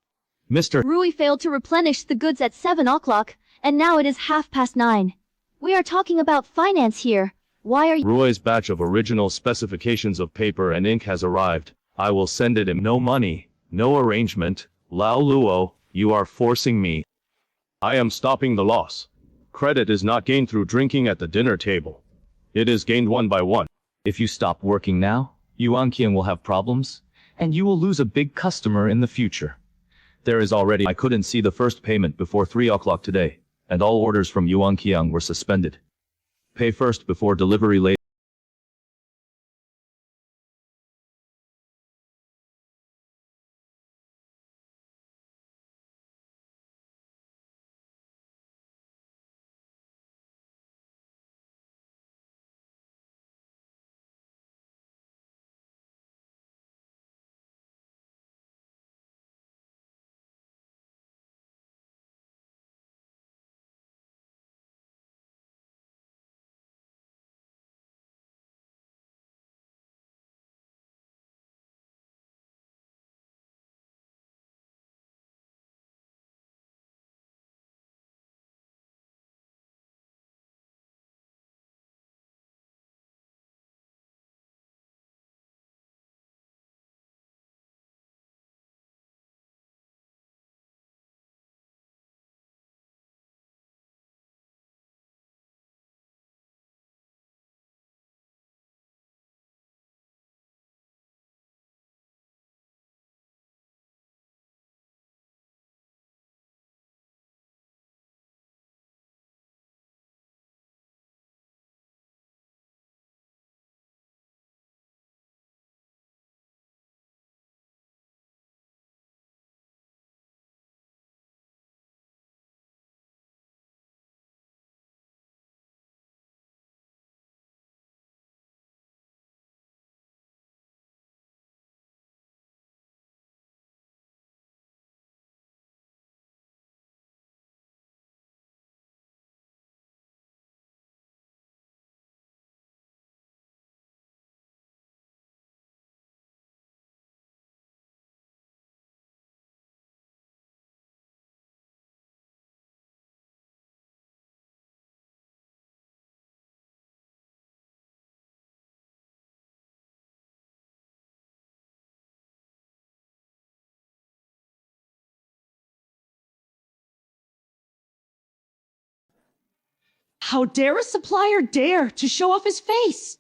Mr. Rui failed to replenish the goods at 7 o'clock, and now it is 9:30. We are talking about finance here. Why are you— Rui's batch of original specifications of paper and ink has arrived. I will send it in. No money, no arrangement. Lao Luo, you are forcing me. I am stopping the loss. Credit is not gained through drinking at the dinner table. It is gained one by one. If you stop working now, Yuan Qian will have problems, and you will lose a big customer in the future. There is already— I couldn't see the first payment before 3 o'clock today, and all orders from Yuan Qiang were suspended. Pay first before delivery later. How dare a supplier dare to show off his face?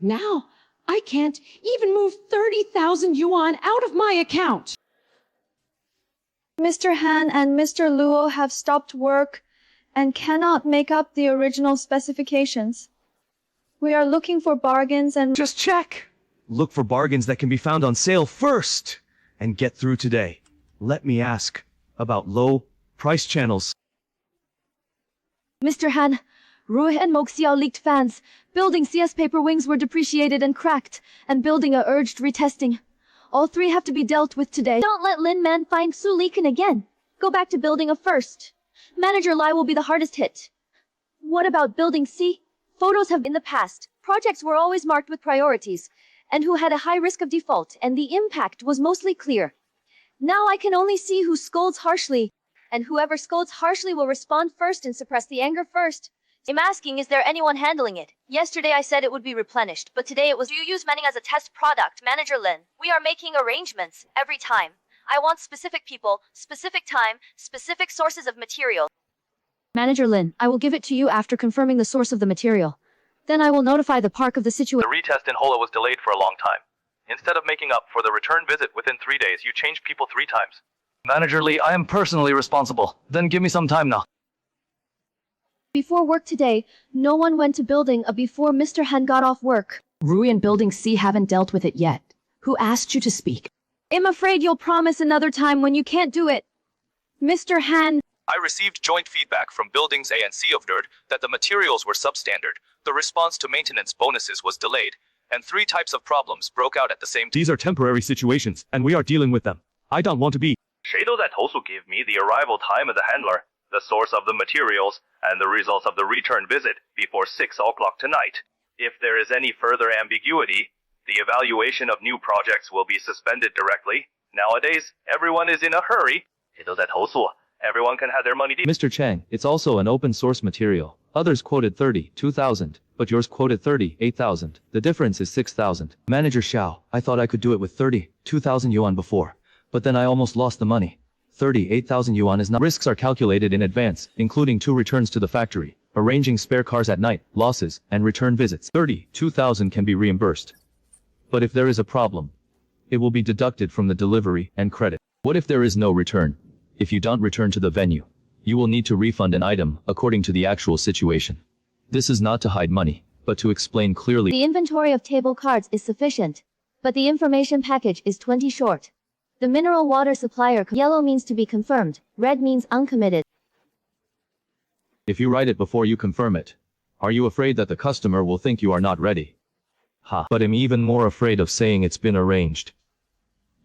Now, I can't even move 30,000 yuan out of my account. Mr. Han and Mr. Luo have stopped work and cannot make up the original specifications. We are looking for bargains and— Just check! Look for bargains that can be found on sale first, and get through today. Let me ask about low price channels. Mr. Han, Rui and Moxiao leaked fans. Building CS paper wings were depreciated and cracked, and building a urged retesting. All 3 have to be dealt with today. Don't let Lin Man find Su leaking again. Go back to building a first. Manager Lai will be the hardest hit. What about building C? Photos have— In the past, projects were always marked with priorities, and who had a high risk of default, and the impact was mostly clear. Now I can only see who scolds harshly, and whoever scolds harshly will respond first and suppress the anger first. I'm asking, is there anyone handling it? Yesterday I said it would be replenished, but today it was— Do you use Manning as a test product, Manager Lin? We are making arrangements every time. I want specific people, specific time, specific sources of material. Manager Lin, I will give it to you after confirming the source of the material. Then I will notify the park of the situation. The retest in Hola was delayed for a long time. Instead of making up for the return visit within 3 days, you changed people 3 times. Manager Lee, I am personally responsible. Then give me some time now. Before work today, no one went to building A before Mr. Han got off work. Rui and Building C haven't dealt with it yet. Who asked you to speak? I'm afraid you'll promise another time when you can't do it. Mr. Han. I received joint feedback from buildings A and C of NERD that the materials were substandard, the response to maintenance bonuses was delayed, and 3 types of problems broke out at the same time. These are temporary situations, and we are dealing with them. I don't want to be. 谁都在投诉 give me the arrival time of the handler, the source of the materials, and the results of the return visit before 6 o'clock tonight. If there is any further ambiguity, the evaluation of new projects will be suspended directly. Nowadays, everyone is in a hurry. 谁都在投诉 Everyone can have their money. Mr. Chang, it's also an open source material. Others quoted 32,000, but yours quoted 38,000. The difference is 6,000. Manager Xiao, I thought I could do it with 32,000 yuan before, but then I almost lost the money. 38,000 yuan is not. Risks are calculated in advance, including 2 returns to the factory, arranging spare cars at night, losses, and return visits. 32,000 can be reimbursed. But if there is a problem, it will be deducted from the delivery and credit. What if there is no return? If you don't return to the venue, you will need to refund an item according to the actual situation. This is not to hide money, but to explain clearly. The inventory of table cards is sufficient, but the information package is 20 short. The mineral water supplier, yellow means to be confirmed, red means uncommitted. If you write it before you confirm it, are you afraid that the customer will think you are not ready? Ha, but I'm even more afraid of saying it's been arranged,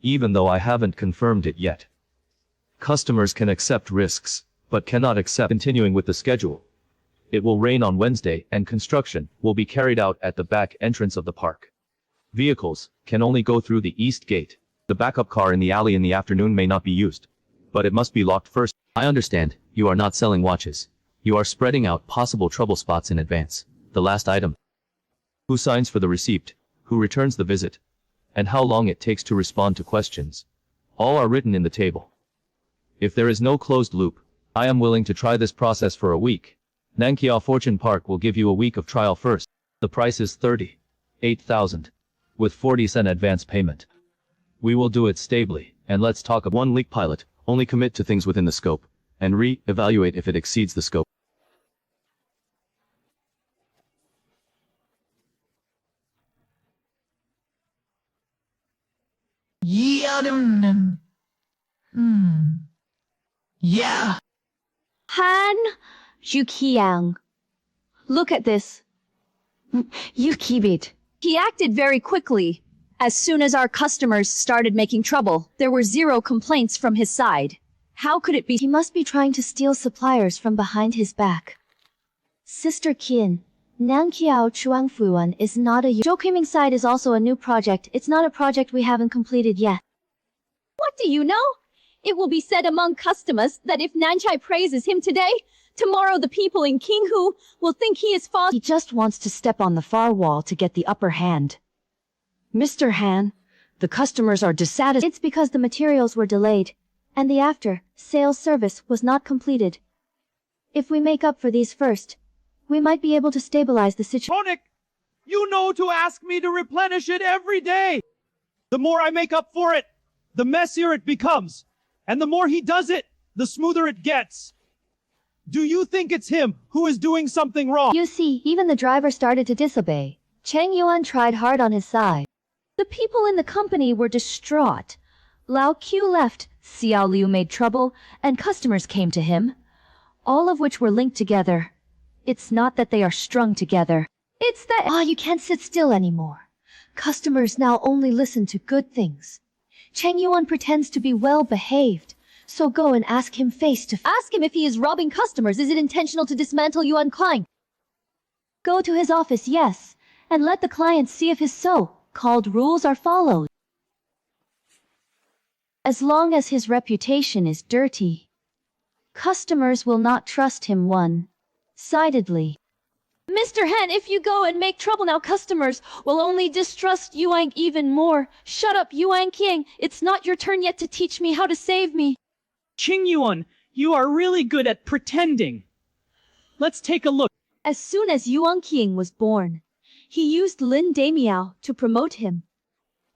even though I haven't confirmed it yet. Customers can accept risks, but cannot accept continuing with the schedule. It will rain on Wednesday and construction will be carried out at the back entrance of the park. Vehicles can only go through the east gate. The backup car in the alley in the afternoon may not be used, but it must be locked first. I understand, you are not selling watches. You are spreading out possible trouble spots in advance. The last item. Who signs for the receipt? Who returns the visit? And how long it takes to respond to questions. All are written in the table. If there is no closed loop, I am willing to try this process for a week. Nankiao Fortune Park will give you a week of trial first. The price is 38,000, with 40-cent advance payment. We will do it stably, and let's talk of one leak pilot, only commit to things within the scope, and re-evaluate if it exceeds the scope. Yeah. Han Zhuqiang. Look at this. You keep it. He acted very quickly. As soon as our customers started making trouble, there were 0 complaints from his side. How could it be? He must be trying to steal suppliers from behind his back. Sister Qin, Nankiao Chuangfuan is not a Zhou side is also a new project. It's not a project we haven't completed yet. What do you know? It will be said among customers that if Nanchai praises him today, tomorrow the people in Qinghu will think he is false. He just wants to step on the far wall to get the upper hand. Mr. Han, the customers are dissatisfied. It's because the materials were delayed, and the after-sales service was not completed. If we make up for these first, we might be able to stabilize the situation. Tonic, you know to ask me to replenish it every day. The more I make up for it, the messier it becomes. And the more he does it, the smoother it gets. Do you think it's him who is doing something wrong? You see, even the driver started to disobey. Cheng Yuan tried hard on his side. The people in the company were distraught. Lao Q left, Xiao Liu made trouble, and customers came to him. All of which were linked together. It's not that they are strung together. It's that you can't sit still anymore. Customers now only listen to good things. Cheng Yuan pretends to be well behaved, so go and ask him face to face. Ask him if he is robbing customers. Is it intentional to dismantle Yuan Klein? Go to his office, yes, and let the client see if his so-called rules are followed. As long as his reputation is dirty, customers will not trust him one-sidedly. Mr. Han, if you go and make trouble now, customers will only distrust Yuan even more. Shut up, Yuan King. It's not your turn yet to teach me how to save me. Qing Yuan, you are really good at pretending. Let's take a look. As soon as Yuan King was born, he used Lin Damiao to promote him.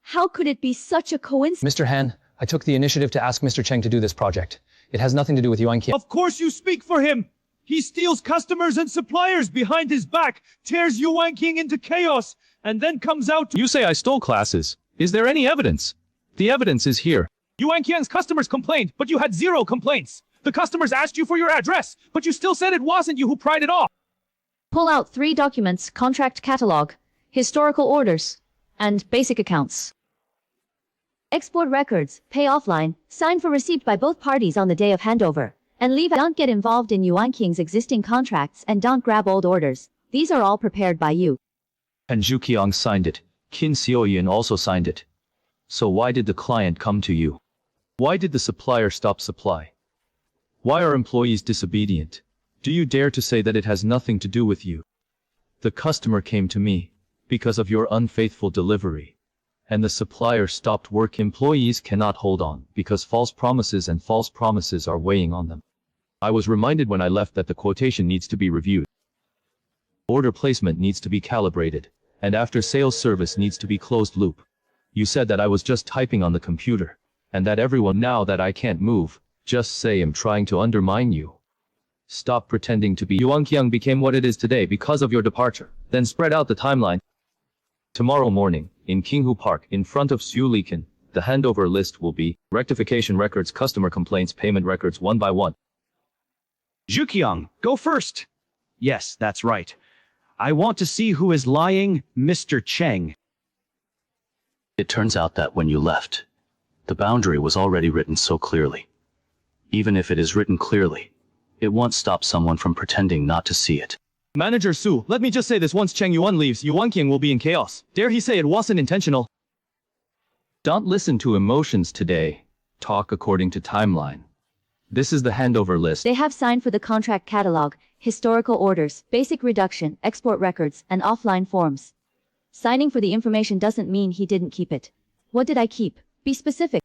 How could it be such a coincidence? Mr. Han, I took the initiative to ask Mr. Cheng to do this project. It has nothing to do with Yuan King. Of course you speak for him! He steals customers and suppliers behind his back, tears Yuan King into chaos, and then comes out. You say I stole classes. Is there any evidence? The evidence is here. Yuan King's customers complained, but you had 0 complaints. The customers asked you for your address, but you still said it wasn't you who pried it off. Pull out 3 documents, contract catalog, historical orders, and basic accounts. Export records, pay offline, sign for receipt by both parties on the day of handover, and leave. Don't get involved in Yuan King's existing contracts and don't grab old orders. These are all prepared by you. And Zhu Qiang signed it. Qin Xiaoyan also signed it. So why did the client come to you? Why did the supplier stop supply? Why are employees disobedient? Do you dare to say that it has nothing to do with you? The customer came to me because of your unfaithful delivery. And the supplier stopped work. Employees cannot hold on because false promises are weighing on them. I was reminded when I left that the quotation needs to be reviewed. Order placement needs to be calibrated, and after sales service needs to be closed loop. You said that I was just typing on the computer, and that everyone now that I can't move, just say I'm trying to undermine you. Stop pretending to be. Yuan Qiang became what it is today because of your departure, then spread out the timeline. Tomorrow morning, in Qinghu Park, in front of Xu Liken, the handover list will be rectification records, customer complaints, payment records one by one. Zhu Qiang, go first. Yes, that's right. I want to see who is lying, Mr. Cheng. It turns out that when you left, the boundary was already written so clearly. Even if it is written clearly, it won't stop someone from pretending not to see it. Manager Su, let me just say this: once Cheng Yuan leaves, Yuan King will be in chaos. Dare he say it wasn't intentional? Don't listen to emotions today. Talk according to timeline. This is the handover list. They have signed for the contract catalog, historical orders, basic reduction, export records, and offline forms. Signing for the information doesn't mean he didn't keep it. What did I keep? Be specific.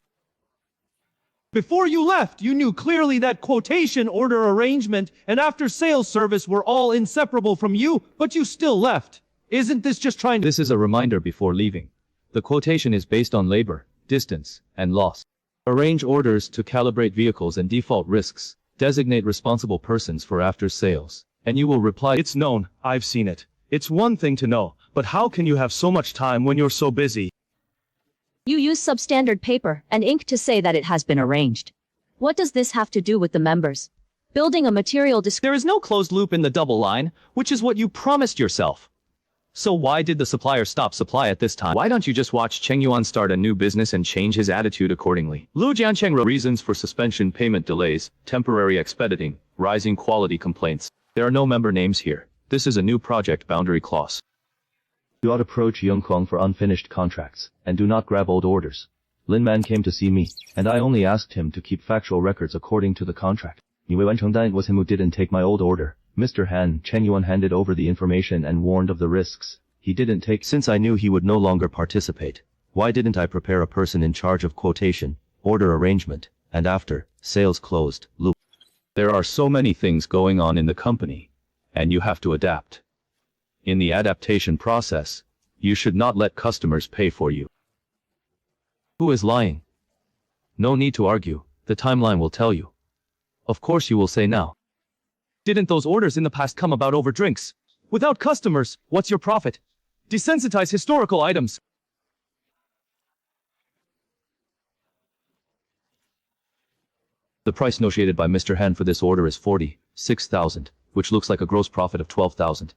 Before you left, you knew clearly that quotation, order arrangement, and after sales service were all inseparable from you, but you still left. Isn't this just trying to— This is a reminder before leaving. The quotation is based on labor, distance, and loss. Arrange orders to calibrate vehicles and default risks. Designate responsible persons for after sales. And you will reply, It's known, I've seen it. It's one thing to know, but how can you have so much time when you're so busy? You use substandard paper and ink to say that it has been arranged. What does this have to do with the members? Building a material There is no closed loop in the double line, which is what you promised yourself. So why did the supplier stop supply at this time? Why don't you just watch Cheng Yuan start a new business and change his attitude accordingly? Lu Jiancheng wrote reasons for suspension: payment delays, temporary expediting, rising quality complaints. There are no member names here. This is a new project boundary clause. Do not approach Yongkuang for unfinished contracts, and do not grab old orders. Lin Man came to see me, and I only asked him to keep factual records according to the contract. Yue Wenchengdan was him who didn't take my old order. Mr. Han, Cheng Yuan handed over the information and warned of the risks. He didn't take. Since I knew he would no longer participate, why didn't I prepare a person in charge of quotation, order arrangement, and after sales closed loop? There are so many things going on in the company, and you have to adapt. In the adaptation process, you should not let customers pay for you. Who is lying? No need to argue, the timeline will tell you. Of course you will say now. Didn't those orders in the past come about over drinks? Without customers, what's your profit? Desensitize historical items. The price negotiated by Mr. Han for this order is 46,000, which looks like a gross profit of 12,000.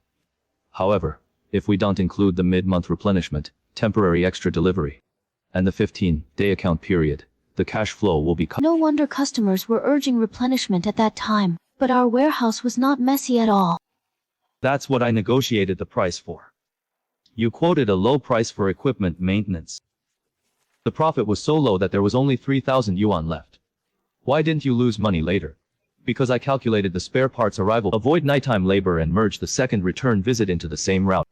However, if we don't include the mid-month replenishment, temporary extra delivery, and the 15-day account period, the cash flow will be cut. No wonder customers were urging replenishment at that time, but our warehouse was not messy at all. That's what I negotiated the price for. You quoted a low price for equipment maintenance. The profit was so low that there was only 3,000 yuan left. Why didn't you lose money later? Because I calculated the spare parts arrival, avoid nighttime labor, and merge the second return visit into the same route.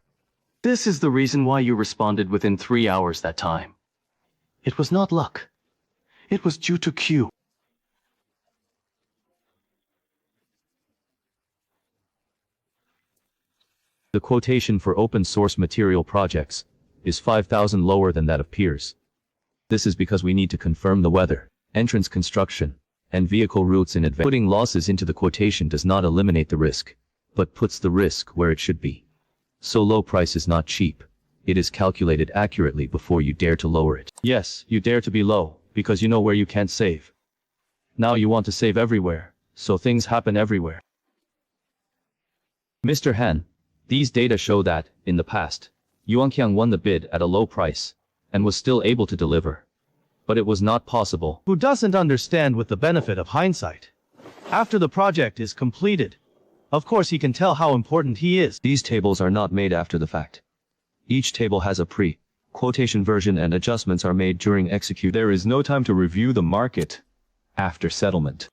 This is the reason why you responded within 3 hours that time. It was not luck. It was due to Q. The quotation for open source material projects is 5,000 lower than that of peers. This is because we need to confirm the weather, entrance construction, and vehicle routes in advance. Putting losses into the quotation does not eliminate the risk, but puts the risk where it should be. So low price is not cheap. It is calculated accurately before you dare to lower it. Yes, you dare to be low, because you know where you can't save. Now you want to save everywhere, so things happen everywhere. Mr. Han, these data show that, in the past, Yuanqiang won the bid at a low price, and was still able to deliver. But it was not possible. Who doesn't understand with the benefit of hindsight? After the project is completed, of course he can tell how important he is. These tables are not made after the fact. Each table has a pre-quotation version and adjustments are made during execute. There is no time to review the market after settlement.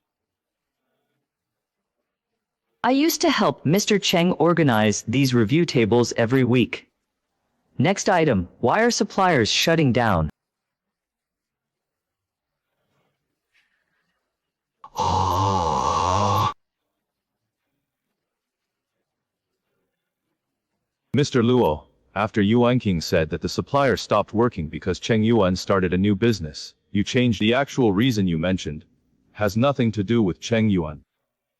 I used to help Mr. Cheng organize these review tables every week. Next item, why are suppliers shutting down? Mr. Luo, after Yuan King said that the supplier stopped working because Cheng Yuan started a new business, you changed the actual reason you mentioned. Has nothing to do with Cheng Yuan.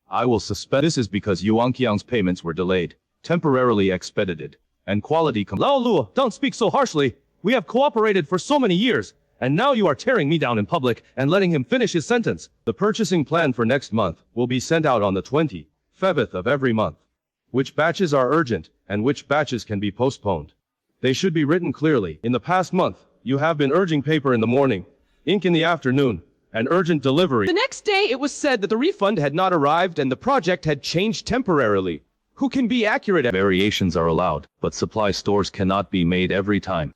I will suspend. This is because Yuan Qiang's payments were delayed, temporarily expedited, and quality Lao Luo, don't speak so harshly. We have cooperated for so many years, and now you are tearing me down in public and letting him finish his sentence. The purchasing plan for next month will be sent out on the 25th of every month. Which batches are urgent, and which batches can be postponed. They should be written clearly. In the past month, you have been urging paper in the morning, ink in the afternoon, and urgent delivery. The next day it was said that the refund had not arrived and the project had changed temporarily. Who can be accurate? Variations are allowed, but supply stores cannot be made every time.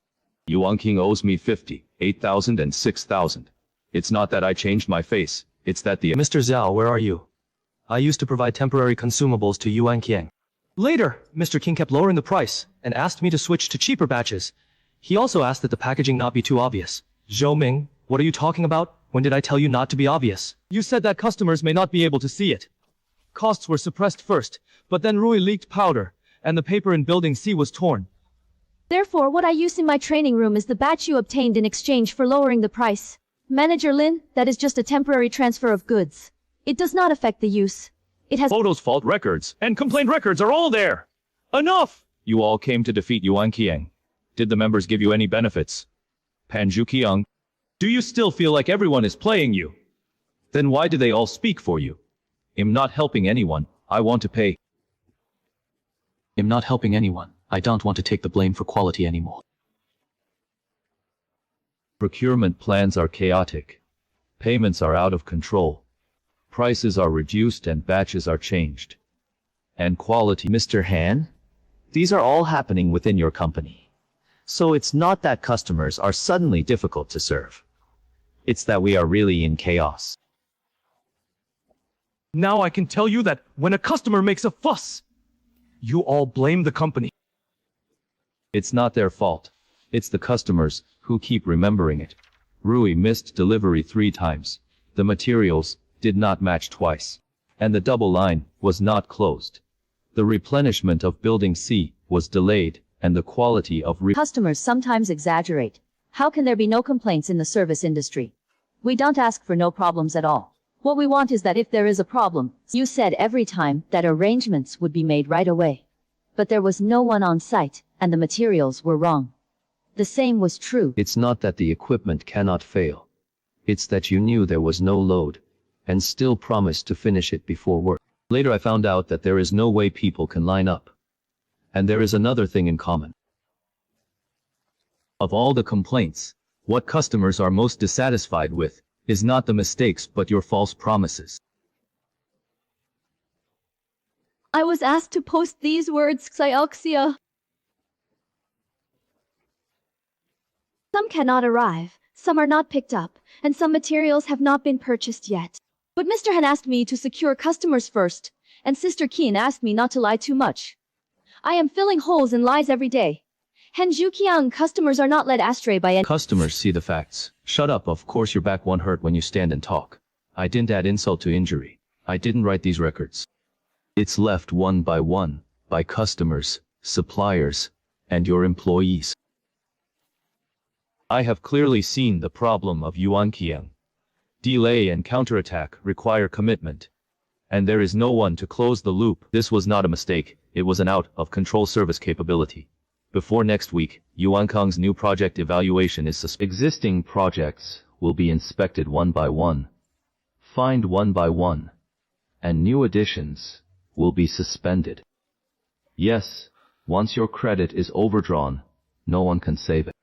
Yuan King owes me 58,000 and 6,000. It's not that I changed my face, it's that the— Mr. Zhao, where are you? I used to provide temporary consumables to Yuan Qiang. Later, Mr. King kept lowering the price and asked me to switch to cheaper batches. He also asked that the packaging not be too obvious. Zhou Ming, what are you talking about? When did I tell you not to be obvious? You said that customers may not be able to see it. Costs were suppressed first, but then Rui leaked powder, and the paper in Building C was torn. Therefore, what I use in my training room is the batch you obtained in exchange for lowering the price. Manager Lin, that is just a temporary transfer of goods. It does not affect the use. It has— Photos, fault records, and complaint records are all there. Enough! You all came to defeat Yuan Qiang. Did the members give you any benefits? Pan Zhuqiang, do you still feel like everyone is playing you? Then why do they all speak for you? I'm not helping anyone, I want to pay. I'm not helping anyone. I don't want to take the blame for quality anymore. Procurement plans are chaotic. Payments are out of control. Prices are reduced and batches are changed. And quality— Mr. Han, these are all happening within your company. So it's not that customers are suddenly difficult to serve. It's that we are really in chaos. Now I can tell you that when a customer makes a fuss, you all blame the company. It's not their fault. It's the customers who keep remembering it. Rui missed delivery 3 times. The materials did not match twice. And the double line was not closed. The replenishment of Building C was delayed, and the quality of Customers sometimes exaggerate. How can there be no complaints in the service industry? We don't ask for no problems at all. What we want is that if there is a problem, you said every time that arrangements would be made right away. But there was no one on site, and the materials were wrong. The same was true. It's not that the equipment cannot fail. It's that you knew there was no load, and still promised to finish it before work. Later I found out that there is no way people can line up. And there is another thing in common. Of all the complaints, what customers are most dissatisfied with is not the mistakes but your false promises. I was asked to post these words, Xioxia. Some cannot arrive, some are not picked up, and some materials have not been purchased yet. But Mr. Han asked me to secure customers first, and Sister Qin asked me not to lie too much. I am filling holes in lies every day. Han Zhuqiang, customers are not led astray by any— Customers see the facts. Shut up, of course your back won't hurt when you stand and talk. I didn't add insult to injury. I didn't write these records. It's left one, by customers, suppliers, and your employees. I have clearly seen the problem of Yuan Qiang. Delay and counterattack require commitment. And there is no one to close the loop. This was not a mistake, it was an out-of-control service capability. Before next week, Yuan Kang's new project evaluation is Existing projects will be inspected one by one, fined one by one, and new additions will be suspended. Yes, once your credit is overdrawn, no one can save it.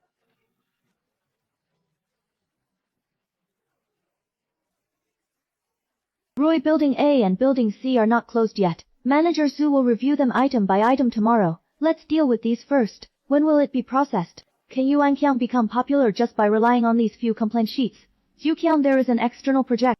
Roy, Building A and Building C are not closed yet. Manager Zhu will review them item by item tomorrow. Let's deal with these first. When will it be processed? Can Yuan Qiang become popular just by relying on these few complaint sheets? Zhu Qiang, there is an external project.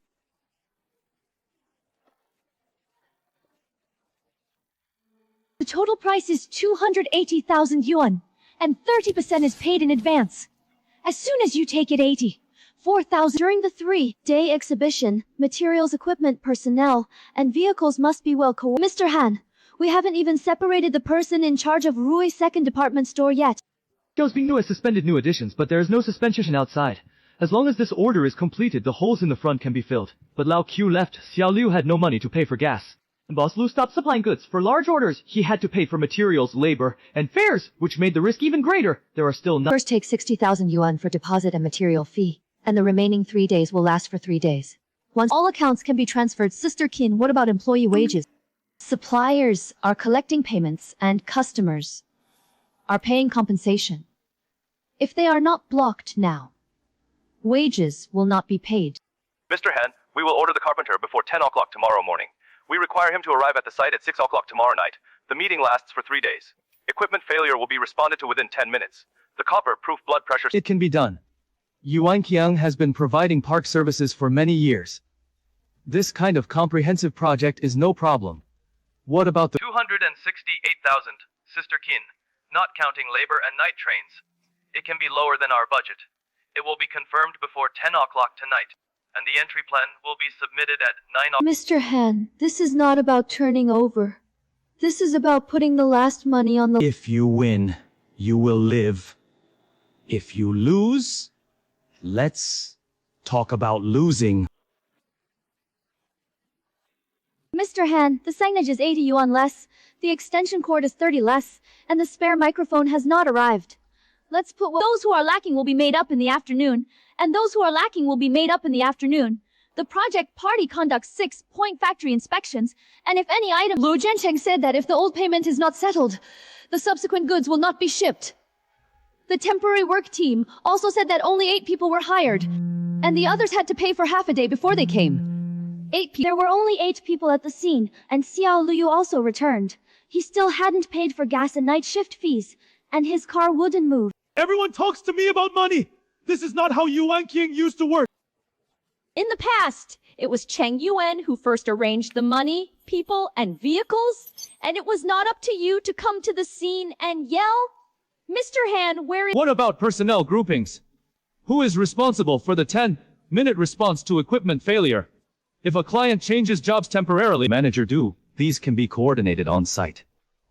The total price is 280,000 yuan, and 30% is paid in advance. As soon as you take it 4,000 during the 3-day exhibition, materials, equipment, personnel, and vehicles must be well coordinated. Mr. Han, we haven't even separated the person in charge of Rui's second department store yet. Xiaoxing has suspended new additions, but there is no suspension outside. As long as this order is completed, the holes in the front can be filled. But Lao Q left. Xiao Liu had no money to pay for gas. And Boss Lu stopped supplying goods. For large orders, he had to pay for materials, labor, and fares, which made the risk even greater. There are still no— First take 60,000 yuan for deposit and material fee, and the remaining 3 days will last for 3 days. Once all accounts can be transferred, Sister Qin, what about employee wages? Suppliers are collecting payments and customers are paying compensation. If they are not blocked now, wages will not be paid. Mr. Han, we will order the carpenter before 10 o'clock tomorrow morning. We require him to arrive at the site at 6 o'clock tomorrow night. The meeting lasts for 3 days. Equipment failure will be responded to within 10 minutes. The copper-proof blood pressure— It can be done. Yuan Qiang has been providing park services for many years. This kind of comprehensive project is no problem. What about the— 268,000, Sister Qin, not counting labor and night trains. It can be lower than our budget. It will be confirmed before 10 o'clock tonight, and the entry plan will be submitted at 9 o'clock. Mr. Han, this is not about turning over. This is about putting the last money on the— If you win, you will live. If you lose, let's talk about losing. Mr. Han, the signage is 80 yuan less, the extension cord is 30 less, and the spare microphone has not arrived. Let's put those who are lacking will be made up in the afternoon, and those who are lacking will be made up in the afternoon. The project party conducts 6-point factory inspections, and if any item— Lu Zhencheng said that if the old payment is not settled, the subsequent goods will not be shipped. The temporary work team also said that only 8 people were hired, and the others had to pay for half a day before they came. 8 people. There were only 8 people at the scene, and Xiao Liu also returned. He still hadn't paid for gas and night shift fees, and his car wouldn't move. Everyone talks to me about money. This is not how Yuan King used to work. In the past, it was Cheng Yuan who first arranged the money, people, and vehicles, and it was not up to you to come to the scene and yell. Mr. Han, where is— What about personnel groupings? Who is responsible for the 10-minute response to equipment failure? If a client changes jobs temporarily, manager do, these can be coordinated on site.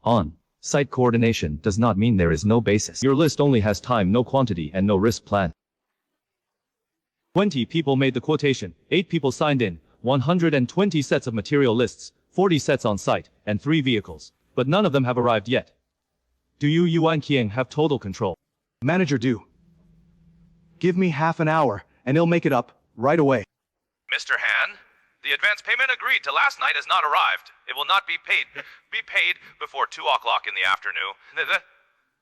On-site coordination does not mean there is no basis. Your list only has time, no quantity, and no risk plan. 20 people made the quotation, 8 people signed in, 120 sets of material lists, 40 sets on site, and 3 vehicles. But none of them have arrived yet. Do you, Yuan Qiang, have total control? Manager do. Give me half an hour, and he'll make it up right away. Mr. Han, the advance payment agreed to last night has not arrived. It will not be paid before 2 o'clock in the afternoon.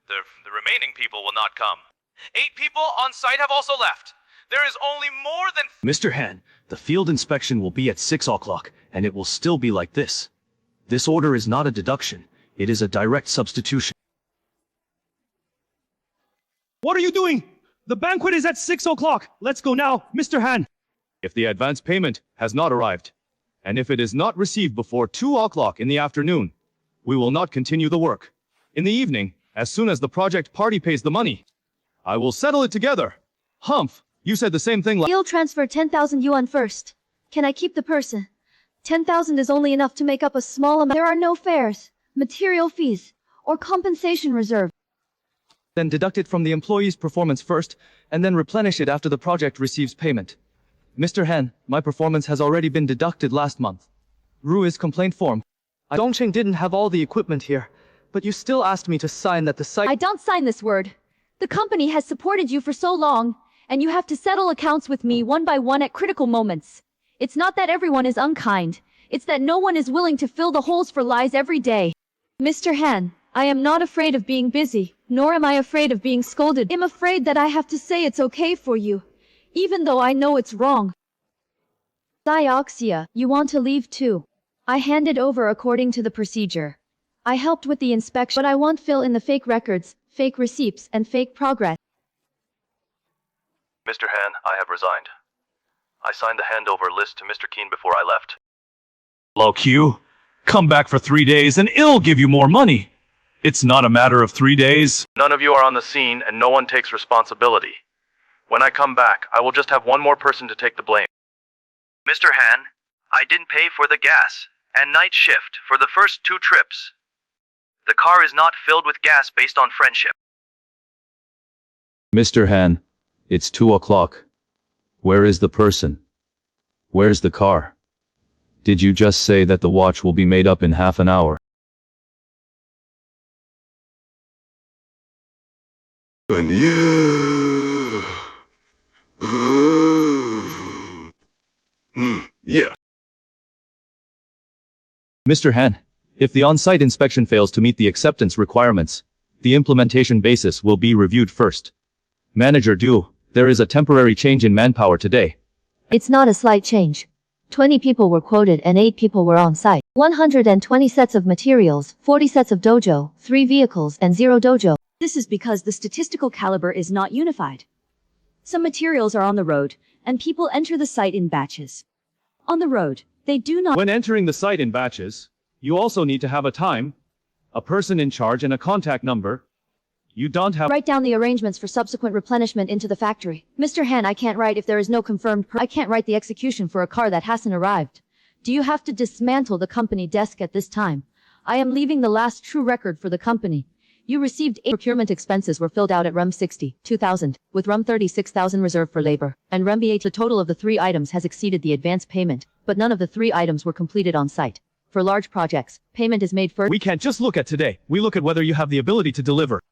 The remaining people will not come. 8 people on site have also left. There is only more than— Mr. Han, the field inspection will be at 6 o'clock, and it will still be like this. This order is not a deduction. It is a direct substitution. What are you doing? The banquet is at 6 o'clock. Let's go now, Mr. Han. If the advance payment has not arrived, and if it is not received before 2 o'clock in the afternoon, we will not continue the work. In the evening, as soon as the project party pays the money, I will settle it together. Humph, you said the same thing. You'll transfer 10,000 yuan first. Can I keep the person? 10,000 is only enough to make up a small amount. There are no fares, material fees, or compensation reserve. Then deduct it from the employee's performance first, and then replenish it after the project receives payment. Mr. Han, my performance has already been deducted last month. Ru is complaint form. Dongcheng didn't have all the equipment here, but you still asked me to sign that the site— I don't sign this word. The company has supported you for so long, and you have to settle accounts with me one by one at critical moments. It's not that everyone is unkind. It's that no one is willing to fill the holes for lies every day. Mr. Han, I am not afraid of being busy, nor am I afraid of being scolded. I'm afraid that I have to say it's okay for you, even though I know it's wrong. Dioxia, you want to leave too. I handed over according to the procedure. I helped with the inspection, but I won't fill in the fake records, fake receipts, and fake progress. Mr. Han, I have resigned. I signed the handover list to Mr. Keen before I left. Lao Q, come back for 3 days and it'll give you more money. It's not a matter of 3 days. None of you are on the scene and no one takes responsibility. When I come back, I will just have one more person to take the blame. Mr. Han, I didn't pay for the gas and night shift for the first 2 trips. The car is not filled with gas based on friendship. Mr. Han, it's 2 o'clock. Where is the person? Where's the car? Did you just say that the watch will be made up in half an hour? And you... Yeah. Mr. Han, if the on-site inspection fails to meet the acceptance requirements, the implementation basis will be reviewed first. Manager Du, there is a temporary change in manpower today. It's not a slight change. 20 people were quoted and 8 people were on site. 120 sets of materials, 40 sets of dojo, 3 vehicles and 0 dojo. This is because the statistical caliber is not unified. Some materials are on the road, and people enter the site in batches. On the road, they do not— When entering the site in batches, you also need to have a time, a person in charge and a contact number. You don't have— Write down the arrangements for subsequent replenishment into the factory. Mr. Han, I can't write if there is no confirmed I can't write the execution for a car that hasn't arrived. Do you have to dismantle the company desk at this time? I am leaving the last true record for the company. You received 8 procurement expenses were filled out at RUM 60, 2,000, with RUM 36,000 reserved for labor, and RUM BH. The total of the 3 items has exceeded the advance payment, but none of the 3 items were completed on site. For large projects, payment is made first. We can't just look at today, we look at whether you have the ability to deliver.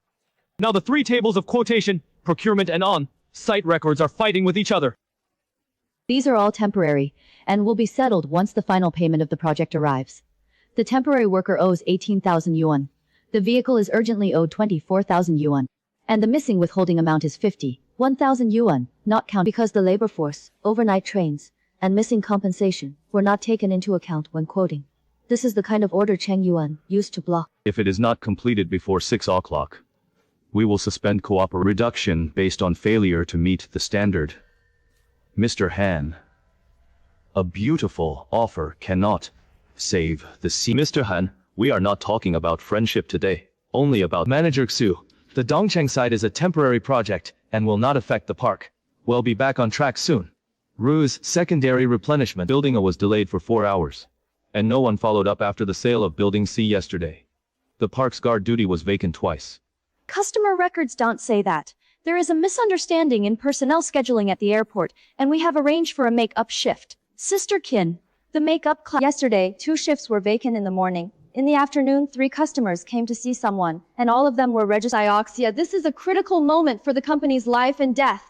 Now the 3 tables of quotation, procurement and on-site records are fighting with each other. These are all temporary, and will be settled once the final payment of the project arrives. The temporary worker owes 18,000 yuan. The vehicle is urgently owed 24,000 yuan. And the missing withholding amount is 1,000 yuan, not count because the labor force, overnight trains, and missing compensation were not taken into account when quoting. This is the kind of order Cheng Yuan used to block. If it is not completed before 6 o'clock, we will suspend cooperation reduction based on failure to meet the standard. Mr. Han, a beautiful offer cannot save the sea. Mr. Han, we are not talking about friendship today, only about Manager Xu. The Dongcheng site is a temporary project and will not affect the park. We'll be back on track soon. Ru's secondary replenishment building A was delayed for 4 hours, and no one followed up after the sale of building C yesterday. The park's guard duty was vacant twice. Customer records don't say that. There is a misunderstanding in personnel scheduling at the airport, and we have arranged for a make-up shift. Sister Kin, the make-up class. Yesterday, 2 shifts were vacant in the morning. In the afternoon, 3 customers came to see someone, and all of them were registered. Dioxia, this is a critical moment for the company's life and death.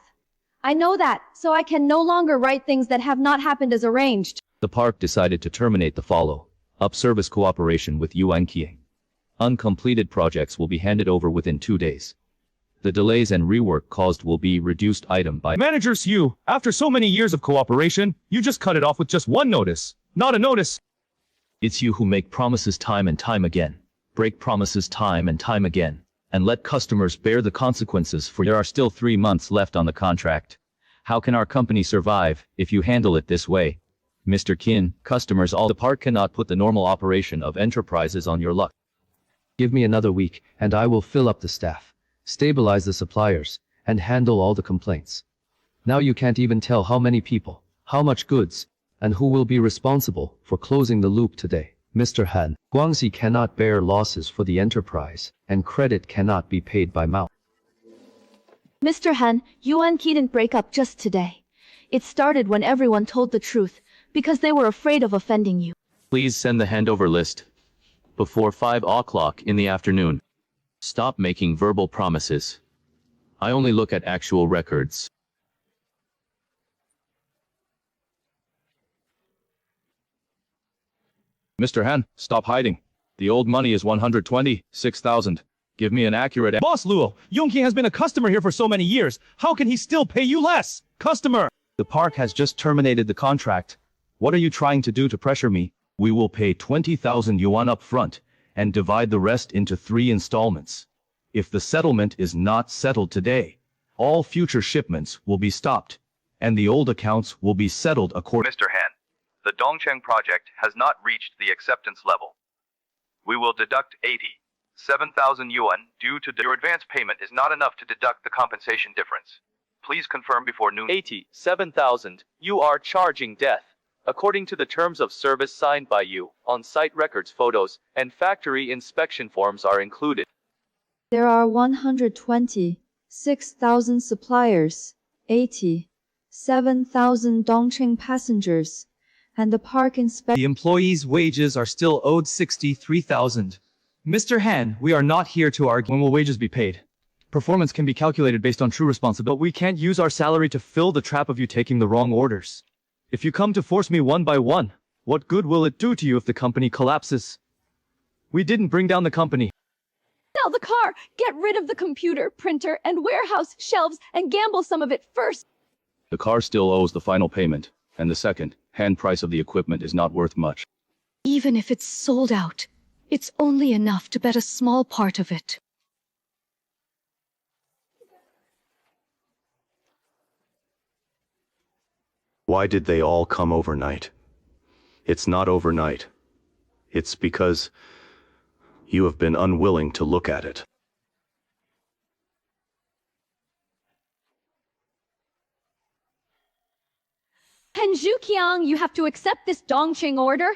I know that, so I can no longer write things that have not happened as arranged. The park decided to terminate the follow-up service cooperation with Yuan Qiang. Uncompleted projects will be handed over within 2 days. The delays and rework caused will be reduced item by— Manager Xu, after so many years of cooperation, you just cut it off with just 1 notice. Not a notice. It's you who make promises time and time again, break promises time and time again, and let customers bear the consequences for— There are still 3 months left on the contract. How can our company survive if you handle it this way? Mr. Qin, customers all— The park cannot put the normal operation of enterprises on your luck. Give me another week, and I will fill up the staff, stabilize the suppliers, and handle all the complaints. Now you can't even tell how many people, how much goods, and who will be responsible for closing the loop today. Mr. Han, Guangxi cannot bear losses for the enterprise, and credit cannot be paid by mouth. Mr. Han, Yuan Qi didn't break up just today. It started when everyone told the truth, because they were afraid of offending you. Please send the handover list before 5 o'clock in the afternoon. Stop making verbal promises. I only look at actual records. Mr. Han, stop hiding. The old money is 126,000. Give me an accurate... Boss Luo, Yongqing has been a customer here for so many years. How can he still pay you less? Customer! The park has just terminated the contract. What are you trying to do to pressure me? We will pay 20,000 yuan up front and divide the rest into 3 installments. If the settlement is not settled today, all future shipments will be stopped, and the old accounts will be settled according... Mr. Han, the Dongcheng project has not reached the acceptance level. We will deduct 87,000 yuan due to your advance payment is not enough to deduct the compensation difference. Please confirm before noon. 87,000. You are charging death. According to the terms of service signed by you, on-site records, photos, and factory inspection forms are included. There are 126,000 suppliers, 87,000 Dongcheng passengers, and the park inspector. The employees' wages are still owed 63,000. Mr. Han, we are not here to argue. When will wages be paid? Performance can be calculated based on true responsibility. But we can't use our salary to fill the trap of you taking the wrong orders. If you come to force me one by one, what good will it do to you if the company collapses? We didn't bring down the company. Sell the car, get rid of the computer, printer, and warehouse shelves, and gamble some of it first. The car still owes the final payment, and the second hand price of the equipment is not worth much. Even if it's sold out, it's only enough to bet a small part of it. Why did they all come overnight? It's not overnight. It's because you have been unwilling to look at it. And Zhuqiang, you have to accept this Dongqing order.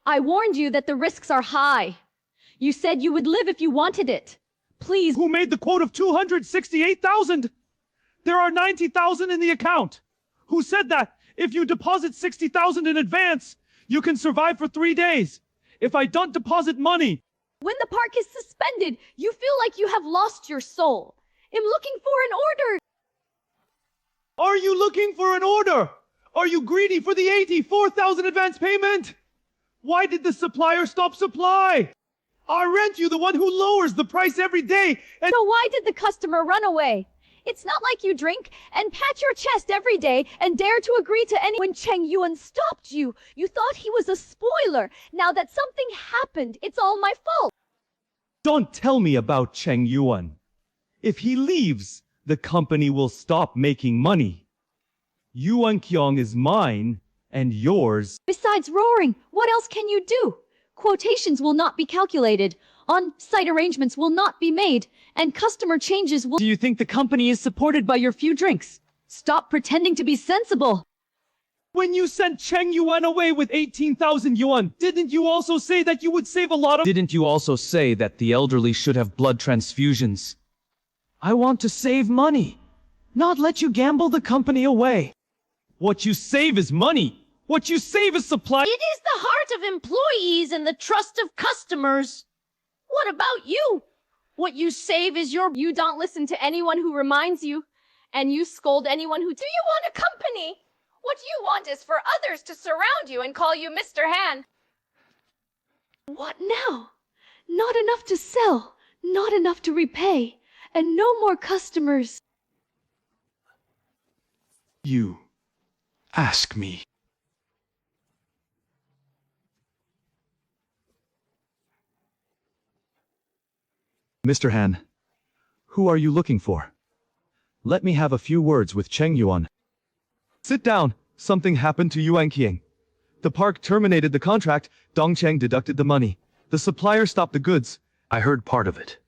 I warned you that the risks are high. You said you would live if you wanted it. Please. Who made the quote of 268,000? There are 90,000 in the account. Who said that if you deposit 60,000 in advance, you can survive for 3 days? If I don't deposit money... When the park is suspended, you feel like you have lost your soul. I'm looking for an order. Are you looking for an order? Are you greedy for the 84,000 advance payment? Why did the supplier stop supply? Aren't you the one who lowers the price every day? And so why did the customer run away? It's not like you drink and pat your chest every day and dare to agree to any. When Cheng Yuan stopped you, you thought he was a spoiler. Now that something happened, it's all my fault. Don't tell me about Cheng Yuan. If he leaves, the company will stop making money. Yuan Qiang is mine and yours. Besides roaring, what else can you do? Quotations will not be calculated. On-site arrangements will not be made, and customer changes will... Do you think the company is supported by your few drinks? Stop pretending to be sensible. When you sent Cheng Yuan away with 18,000 yuan, didn't you also say that you would save a lot of... Didn't you also say that the elderly should have blood transfusions? I want to save money, not let you gamble the company away. What you save is money. What you save is supply... It is the heart of employees and the trust of customers. What about you? What you save is your... You don't listen to anyone who reminds you, and you scold anyone who... Do you want a company? What you want is for others to surround you and call you Mr. Han. What now? Not enough to sell, not enough to repay, and no more customers. You ask me. Mr. Han, who are you looking for? Let me have a few words with Cheng Yuan. Sit down. Something happened to Yuan Qiang. The park terminated the contract, Dongcheng deducted the money. The supplier stopped the goods. I heard part of it.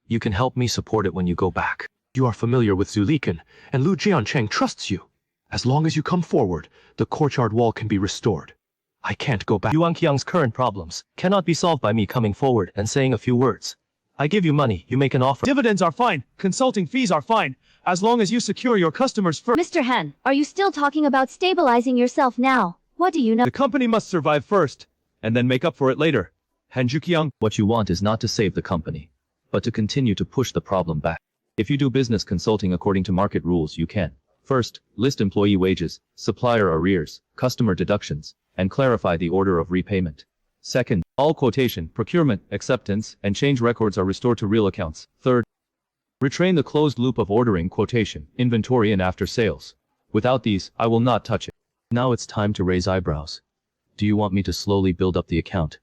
You can help me support it when you go back. You are familiar with Zulikan, and Lu Jiancheng trusts you. As long as you come forward, the courtyard wall can be restored. I can't go back. Yuan Qiang's current problems cannot be solved by me coming forward and saying a few words. I give you money, you make an offer. Dividends are fine, consulting fees are fine, as long as you secure your customers first. Mr. Han, are you still talking about stabilizing yourself now? What do you know? The company must survive first, and then make up for it later. Han Jukiang, What you want is not to save the company, but to continue to push the problem back. If you do business consulting according to market rules, you can. First, list employee wages, supplier arrears, customer deductions, and clarify the order of repayment. Second, all quotation, procurement, acceptance, and change records are restored to real accounts. Third, retrain the closed loop of ordering, quotation, inventory, and after sales. Without these, I will not touch it. Now it's time to raise eyebrows. Do you want me to slowly build up the account?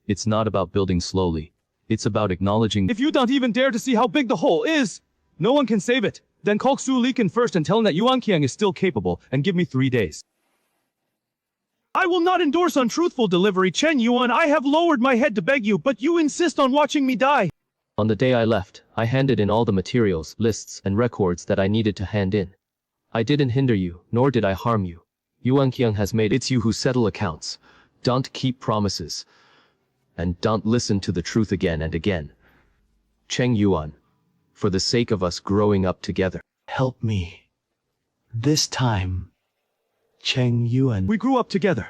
It's not about building slowly. It's about acknowledging. If you don't even dare to see how big the hole is, no one can save it. Then call Su Liken first and tell him that Yuan Qiang is still capable, and give me 3 days. I will not endorse untruthful delivery, Chen Yuan. I have lowered my head to beg you, but you insist on watching me die. On the day I left, I handed in all the materials, lists, and records that I needed to hand in. I didn't hinder you, nor did I harm you. Yuan Qiang has made it. It's you who settle accounts. Don't keep promises. And don't listen to the truth again and again. Cheng Yuan, for the sake of us growing up together. Help me. This time. Cheng Yuan. We grew up together.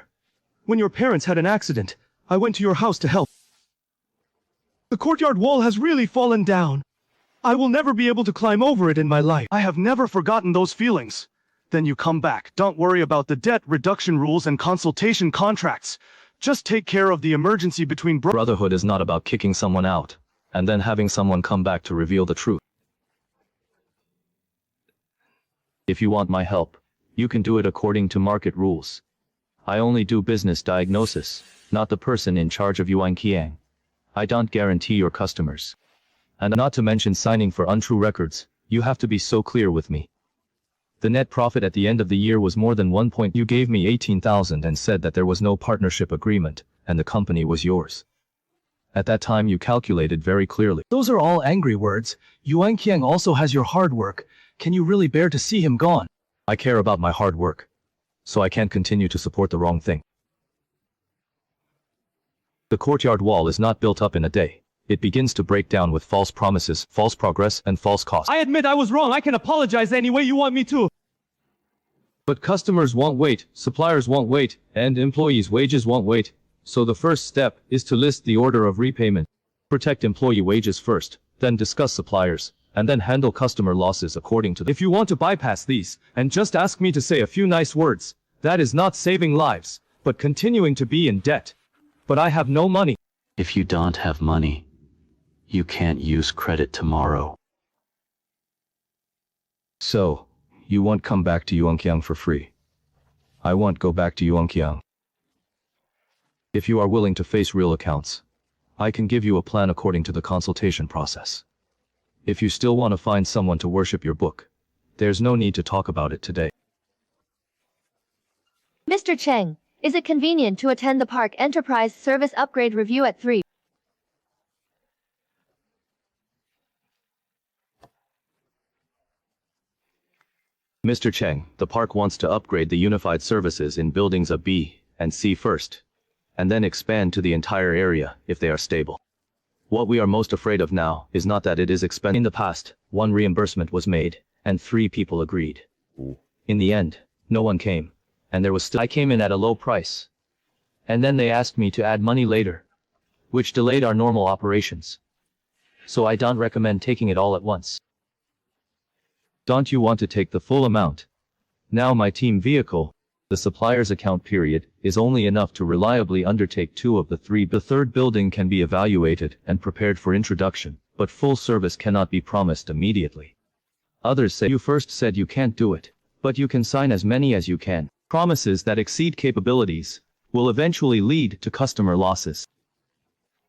When your parents had an accident, I went to your house to help. The courtyard wall has really fallen down. I will never be able to climb over it in my life. I have never forgotten those feelings. Then you come back. Don't worry about the debt reduction rules and consultation contracts. Just take care of the emergency between Brotherhood is not about kicking someone out, and then having someone come back to reveal the truth. If you want my help, you can do it according to market rules. I only do business diagnosis, not the person in charge of Yuan Qiang. I don't guarantee your customers. And not to mention signing for untrue records, you have to be so clear with me. The net profit at the end of the year was more than 1 point. You gave me 18,000 and said that there was no partnership agreement, and the company was yours. At that time you calculated very clearly. Those are all angry words. Yuan Qiang also has your hard work. Can you really bear to see him gone? I care about my hard work, so I can't continue to support the wrong thing. The courtyard wall is not built up in a day. It begins to break down with false promises, false progress, and false costs. I admit I was wrong. I can apologize any way you want me to. But customers won't wait, suppliers won't wait, and employees' wages won't wait. So the first step is to list the order of repayment. Protect employee wages first, then discuss suppliers, and then handle customer losses according to. If you want to bypass these, and just ask me to say a few nice words, that is not saving lives, but continuing to be in debt. But I have no money. If you don't have money, you can't use credit tomorrow. So, you won't come back to Yuan Qiang for free. I won't go back to Yuan Qiang. If you are willing to face real accounts, I can give you a plan according to the consultation process. If you still want to find someone to worship your book, there's no need to talk about it today. Mr. Cheng, is it convenient to attend the Park Enterprise Service Upgrade Review at 3? Mr. Cheng, the park wants to upgrade the unified services in buildings A, B, and C first, and then expand to the entire area if they are stable. What we are most afraid of now is not that it is expensive. In the past, 1 reimbursement was made, and 3 people agreed. In the end, no one came, and there was still. I came in at a low price. And then they asked me to add money later, which delayed our normal operations. So I don't recommend taking it all at once. Don't you want to take the full amount? Now my team vehicle, the supplier's account period, is only enough to reliably undertake 2 of the 3. The third building can be evaluated and prepared for introduction, but full service cannot be promised immediately. Others say you first said you can't do it, but you can sign as many as you can. Promises that exceed capabilities will eventually lead to customer losses.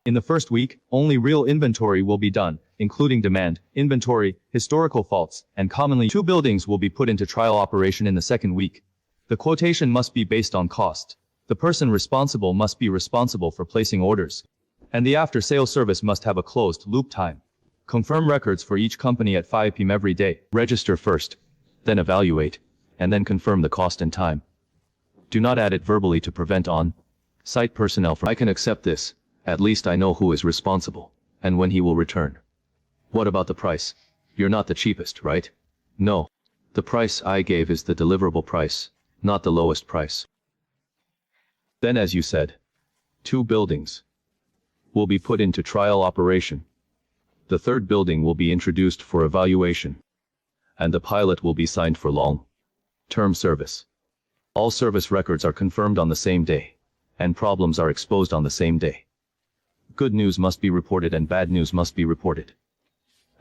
In the first week, only real inventory will be done, including demand, inventory, historical faults, and commonly 2 buildings will be put into trial operation in the second week. The quotation must be based on cost. The person responsible must be responsible for placing orders. And the after-sale service must have a closed loop time. Confirm records for each company at 5 p.m. every day. Register first, then evaluate, and then confirm the cost and time. Do not add it verbally to prevent on-site personnel from. I can accept this. At least I know who is responsible. and when he will return. What about the price? You're not the cheapest, right? No. The price I gave is the deliverable price, not the lowest price. Then as you said, 2 buildings will be put into trial operation. The 3rd building will be introduced for evaluation, and the pilot will be signed for long-term service. All service records are confirmed on the same day, and problems are exposed on the same day. Good news must be reported and bad news must be reported.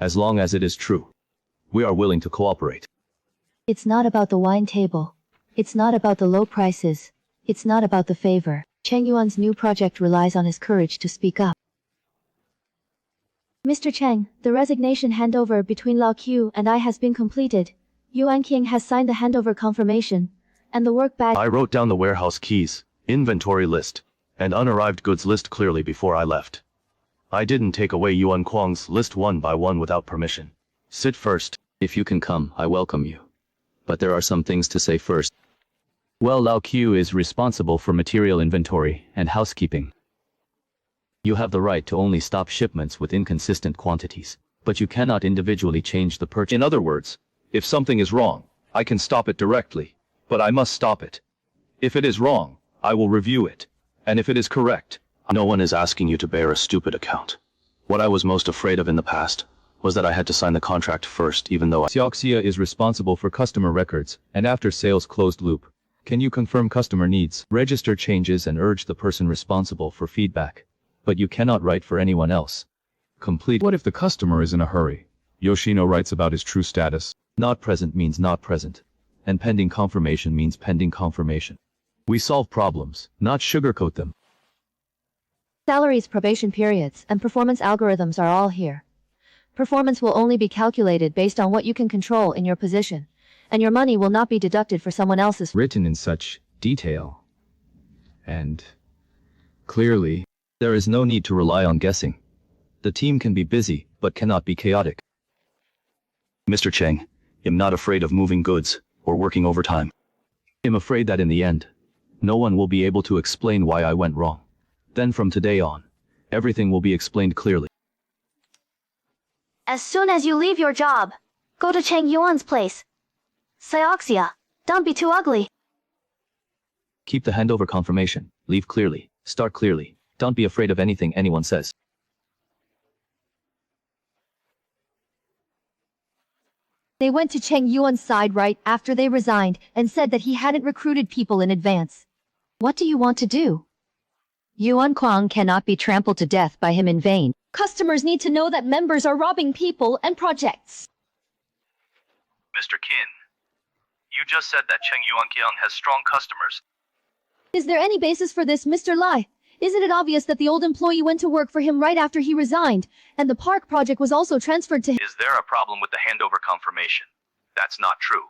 As long as it is true, we are willing to cooperate. It's not about the wine table. It's not about the low prices. It's not about the favor. Cheng Yuan's new project relies on his courage to speak up. Mr. Cheng, the resignation handover between Lao Q and I has been completed. Yuan King has signed the handover confirmation, and the work badge. I wrote down the warehouse keys, inventory list, and unarrived goods list clearly before I left. I didn't take away Yuan Kuang's list one by one without permission. Sit first. If you can come, I welcome you. But there are some things to say first. Well, Lao Q is responsible for material inventory and housekeeping. You have the right to only stop shipments with inconsistent quantities, but you cannot individually change the purchase. In other words, if something is wrong, I can stop it directly, but I must stop it. If it is wrong, I will review it, and if it is correct. No one is asking you to bear a stupid account. What I was most afraid of in the past was that I had to sign the contract first, even though Xiaoxia is responsible for customer records and after sales closed loop. Can you confirm customer needs, register changes and urge the person responsible for feedback? But you cannot write for anyone else. Complete. What if the customer is in a hurry? Yoshino writes about his true status. Not present means not present. And pending confirmation means pending confirmation. We solve problems, not sugarcoat them. Salaries, probation periods, and performance algorithms are all here. Performance will only be calculated based on what you can control in your position, and your money will not be deducted for someone else's. Written in such detail. And clearly, there is no need to rely on guessing. The team can be busy, but cannot be chaotic. Mr. Cheng, I'm not afraid of moving goods or working overtime. I'm afraid that in the end, no one will be able to explain why I went wrong. Then from today on, everything will be explained clearly. As soon as you leave your job, go to Cheng Yuan's place. Sioxia, don't be too ugly. Keep the handover confirmation, leave clearly, start clearly, don't be afraid of anything anyone says. They went to Cheng Yuan's side right after they resigned and said that he hadn't recruited people in advance. What do you want to do? Yuan Kuang cannot be trampled to death by him in vain. Customers need to know that members are robbing people and projects. Mr. Qin, you just said that Cheng Yuanqiang has strong customers. Is there any basis for this, Mr. Lai? Isn't it obvious that the old employee went to work for him right after he resigned, and the park project was also transferred to him? Is there a problem with the handover confirmation? That's not true,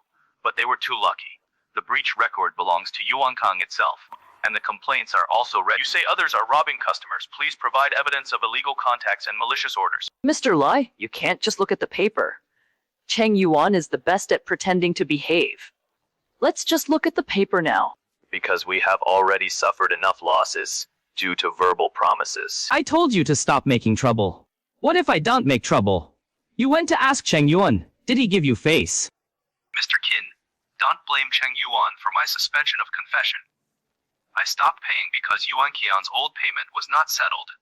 but they were too lucky. The breach record belongs to Yuankang itself, and the complaints are also read. You say others are robbing customers. Please provide evidence of illegal contacts and malicious orders. Mr. Lai, you can't just look at the paper. Cheng Yuan is the best at pretending to behave. Let's just look at the paper now. Because we have already suffered enough losses due to verbal promises. I told you to stop making trouble. What if I don't make trouble? You went to ask Cheng Yuan. Did he give you face? Mr. Qin, don't blame Cheng Yuan for my suspension of confession. I stopped paying because Yuan Qian's old payment was not settled.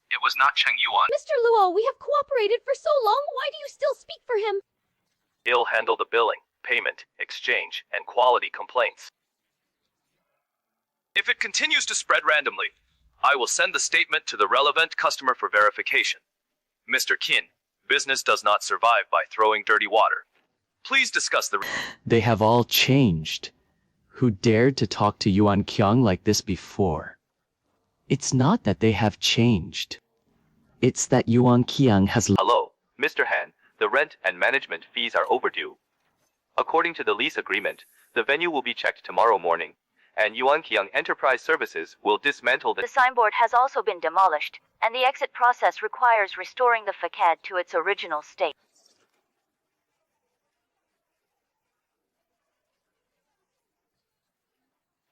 It was not Cheng Yuan. Mr. Luo, we have cooperated for so long. Why do you still speak for him? He'll handle the billing, payment, exchange, and quality complaints. If it continues to spread randomly, I will send the statement to the relevant customer for verification. Mr. Qin, business does not survive by throwing dirty water. Please discuss the... They have all changed. Who dared to talk to Yuan Qiang like this before? It's not that they have changed. It's that Yuan Qiang has... Hello, Mr. Han, the rent and management fees are overdue. According to the lease agreement, the venue will be checked tomorrow morning, and Yuan Qiang Enterprise Services will dismantle The signboard has also been demolished, and the exit process requires restoring the facade to its original state.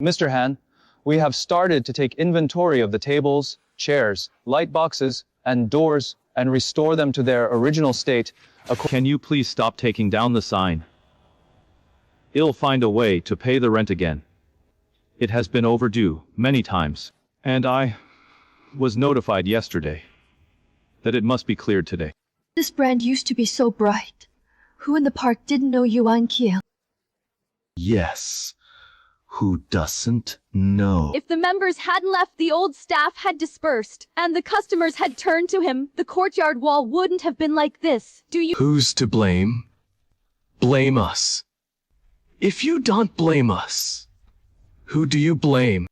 Mr. Han, we have started to take inventory of the tables, chairs, light boxes, and doors and restore them to their original state. Can you please stop taking down the sign? I'll find a way to pay the rent again. It has been overdue many times, and I was notified yesterday that it must be cleared today. This brand used to be so bright. Who in the park didn't know Yuan Kiel? Yes. Who doesn't know? If the members hadn't left, the old staff had dispersed, and the customers had turned to him, the courtyard wall wouldn't have been like this. Do you— Who's to blame? Blame us. If you don't blame us, who do you blame?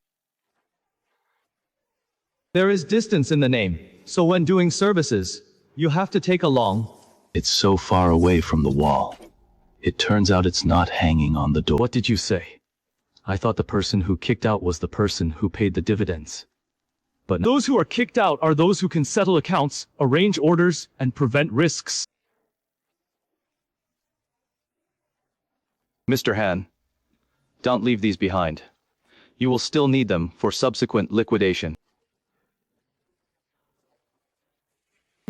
There is distance in the name, so when doing services, you have to take along. It's so far away from the wall. It turns out it's not hanging on the door. What did you say? I thought the person who kicked out was the person who paid the dividends. But those who are kicked out are those who can settle accounts, arrange orders, and prevent risks. Mr. Han, don't leave these behind. You will still need them for subsequent liquidation.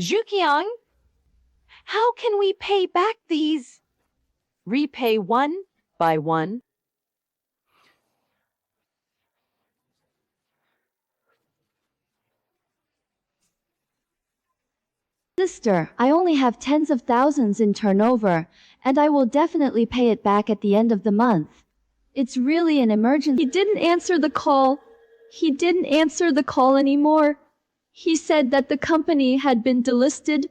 Zhuqiang, how can we pay back these? Repay one by one. Sister, I only have tens of thousands in turnover, and I will definitely pay it back at the end of the month. It's really an emergency. He didn't answer the call. He didn't answer the call anymore. He said that the company had been delisted.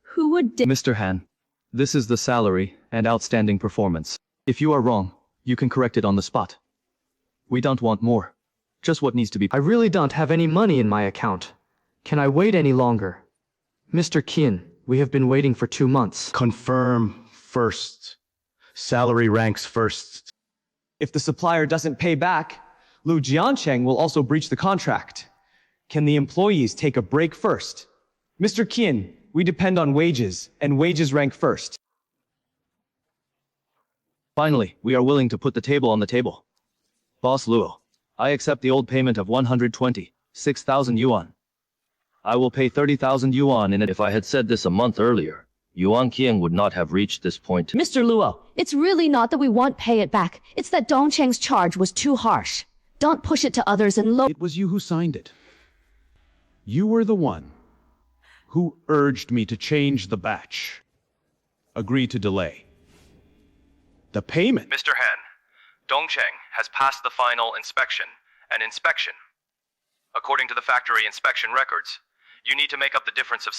Who would Mr. Han, this is the salary and outstanding performance. If you are wrong, you can correct it on the spot. We don't want more. Just what needs to be. I really don't have any money in my account. Can I wait any longer? Mr. Qin, we have been waiting for 2 months. Confirm first. Salary ranks first. If the supplier doesn't pay back, Lu Jiancheng will also breach the contract. Can the employees take a break first? Mr. Qin, we depend on wages, and wages rank first. Finally, we are willing to put the table on the table. Boss Luo, I accept the old payment of 126,000 yuan. I will pay 30,000 yuan in it. If I had said this a month earlier, Yuan Qiang would not have reached this point. Mr. Luo, it's really not that we won't pay it back. It's that Dongcheng's charge was too harsh. Don't push it to others and It was you who signed it. You were the one who urged me to change the batch. Agree to delay the payment. Mr. Han, Dongcheng has passed the final inspection. According to the factory inspection records, you need to make up the difference of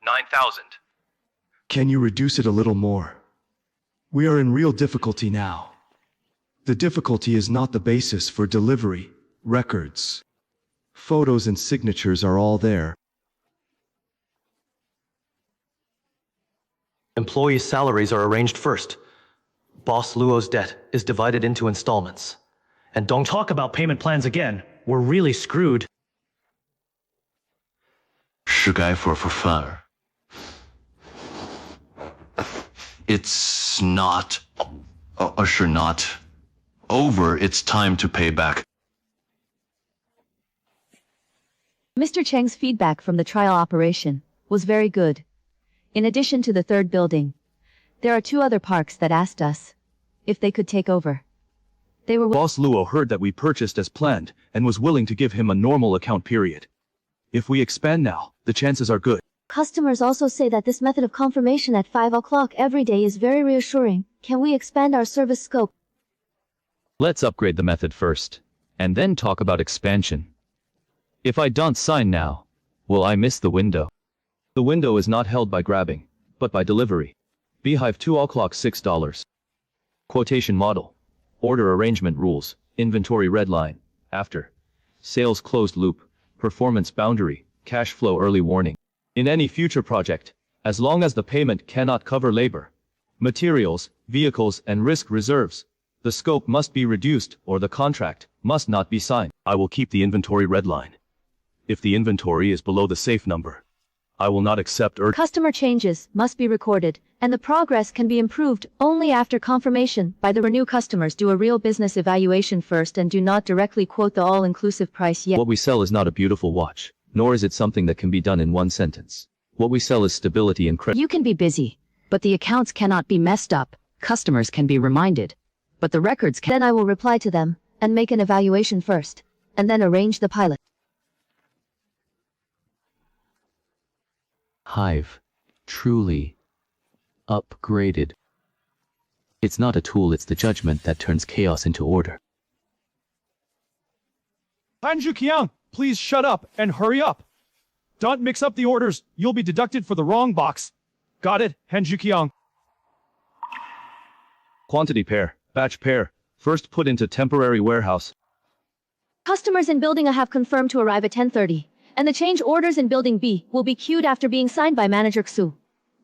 9,000. Can you reduce it a little more? We are in real difficulty now. The difficulty is not the basis for delivery, records. Photos and signatures are all there. Employees' salaries are arranged first. Boss Luo's debt is divided into installments. And don't talk about payment plans again. We're really screwed. 是该for fire. It's not, sure not over. It's time to pay back. Mr. Cheng's feedback from the trial operation was very good. In addition to the third building, there are 2 other parks that asked us if they could take over. They were— Boss Luo heard that we purchased as planned and was willing to give him a normal account period. If we expand now, the chances are good. Customers also say that this method of confirmation at 5 o'clock every day is very reassuring. Can we expand our service scope? Let's upgrade the method first, and then talk about expansion. If I don't sign now, will I miss the window? The window is not held by grabbing, but by delivery. Beehive 2 o'clock $6. Quotation model. Order arrangement rules. Inventory red line. After. Sales closed loop. Performance boundary. Cash flow early warning. In any future project, as long as the payment cannot cover labor, materials, vehicles, and risk reserves, the scope must be reduced or the contract must not be signed. I will keep the inventory red line. If the inventory is below the safe number, I will not accept Customer changes must be recorded, and the progress can be improved only after confirmation by the renew customers. Do a real business evaluation first and do not directly quote the all-inclusive price yet. What we sell is not a beautiful watch. Nor is it something that can be done in one sentence. What we sell is stability and credit. You can be busy, but the accounts cannot be messed up. Customers can be reminded, but the records can. Then I will reply to them and make an evaluation first, and then arrange the pilot. Hive. Truly. Upgraded. It's not a tool, it's the judgment that turns chaos into order. Han Zhuqiang, please shut up and hurry up. Don't mix up the orders. You'll be deducted for the wrong box. Got it, Han Zhuqiang. Quantity pair, batch pair, first put into temporary warehouse. Customers in building A have confirmed to arrive at 10:30, and the change orders in building B will be queued after being signed by Manager Xu.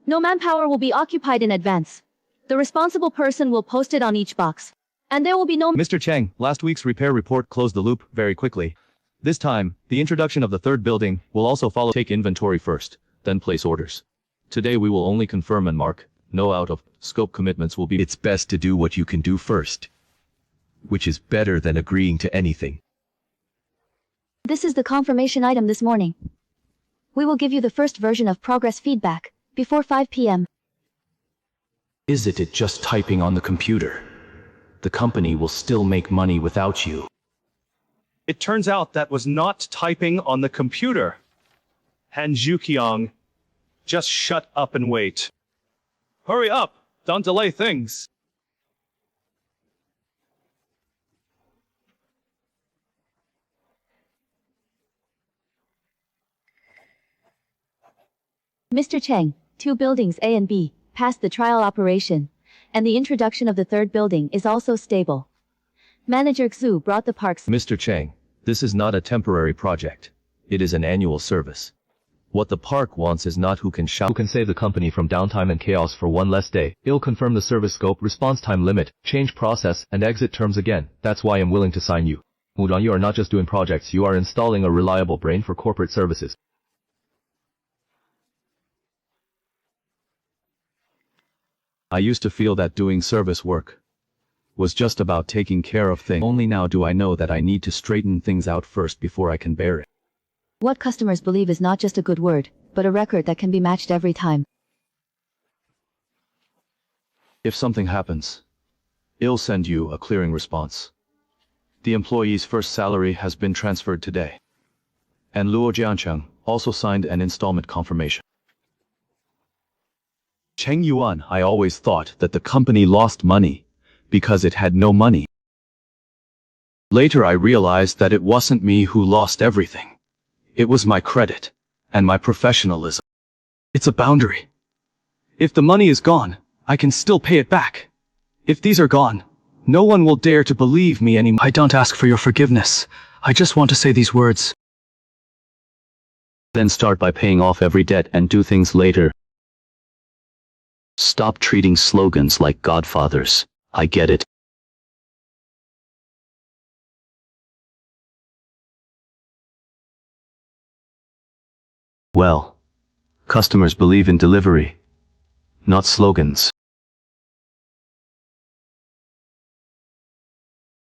No manpower will be occupied in advance. The responsible person will post it on each box, and there will be no— Mr. Cheng, last week's repair report closed the loop very quickly. This time, the introduction of the third building will also follow. Take inventory first, then place orders. Today we will only confirm and mark. No out-of-scope commitments will be— It's best to do what you can do first, which is better than agreeing to anything. This is the confirmation item this morning. We will give you the first version of progress feedback before 5 p.m. Isn't it just typing on the computer? The company will still make money without you. It turns out that was not typing on the computer. Han Zhuqiang, just shut up and wait. Hurry up, don't delay things. Mr. Cheng, 2 buildings A and B passed the trial operation, and the introduction of the third building is also stable. Manager Xu brought the parks— Mr. Cheng, this is not a temporary project. It is an annual service. What the park wants is not who can save the company from downtime and chaos for one less day. It'll confirm the service scope, response time limit, change process, and exit terms again. That's why I'm willing to sign you. Mudong, you are not just doing projects, you are installing a reliable brain for corporate services. I used to feel that doing service work was just about taking care of things. Only now do I know that I need to straighten things out first before I can bear it. What customers believe is not just a good word, but a record that can be matched every time. If something happens, it'll send you a clearing response. The employee's first salary has been transferred today. And Luo Jiancheng also signed an installment confirmation. Cheng Yuan, I always thought that the company lost money because it had no money. Later I realized that it wasn't me who lost everything. It was my credit and my professionalism. It's a boundary. If the money is gone, I can still pay it back. If these are gone, no one will dare to believe me anymore. I don't ask for your forgiveness. I just want to say these words. Then start by paying off every debt and do things later. Stop treating slogans like godfathers. I get it. Well, customers believe in delivery, not slogans.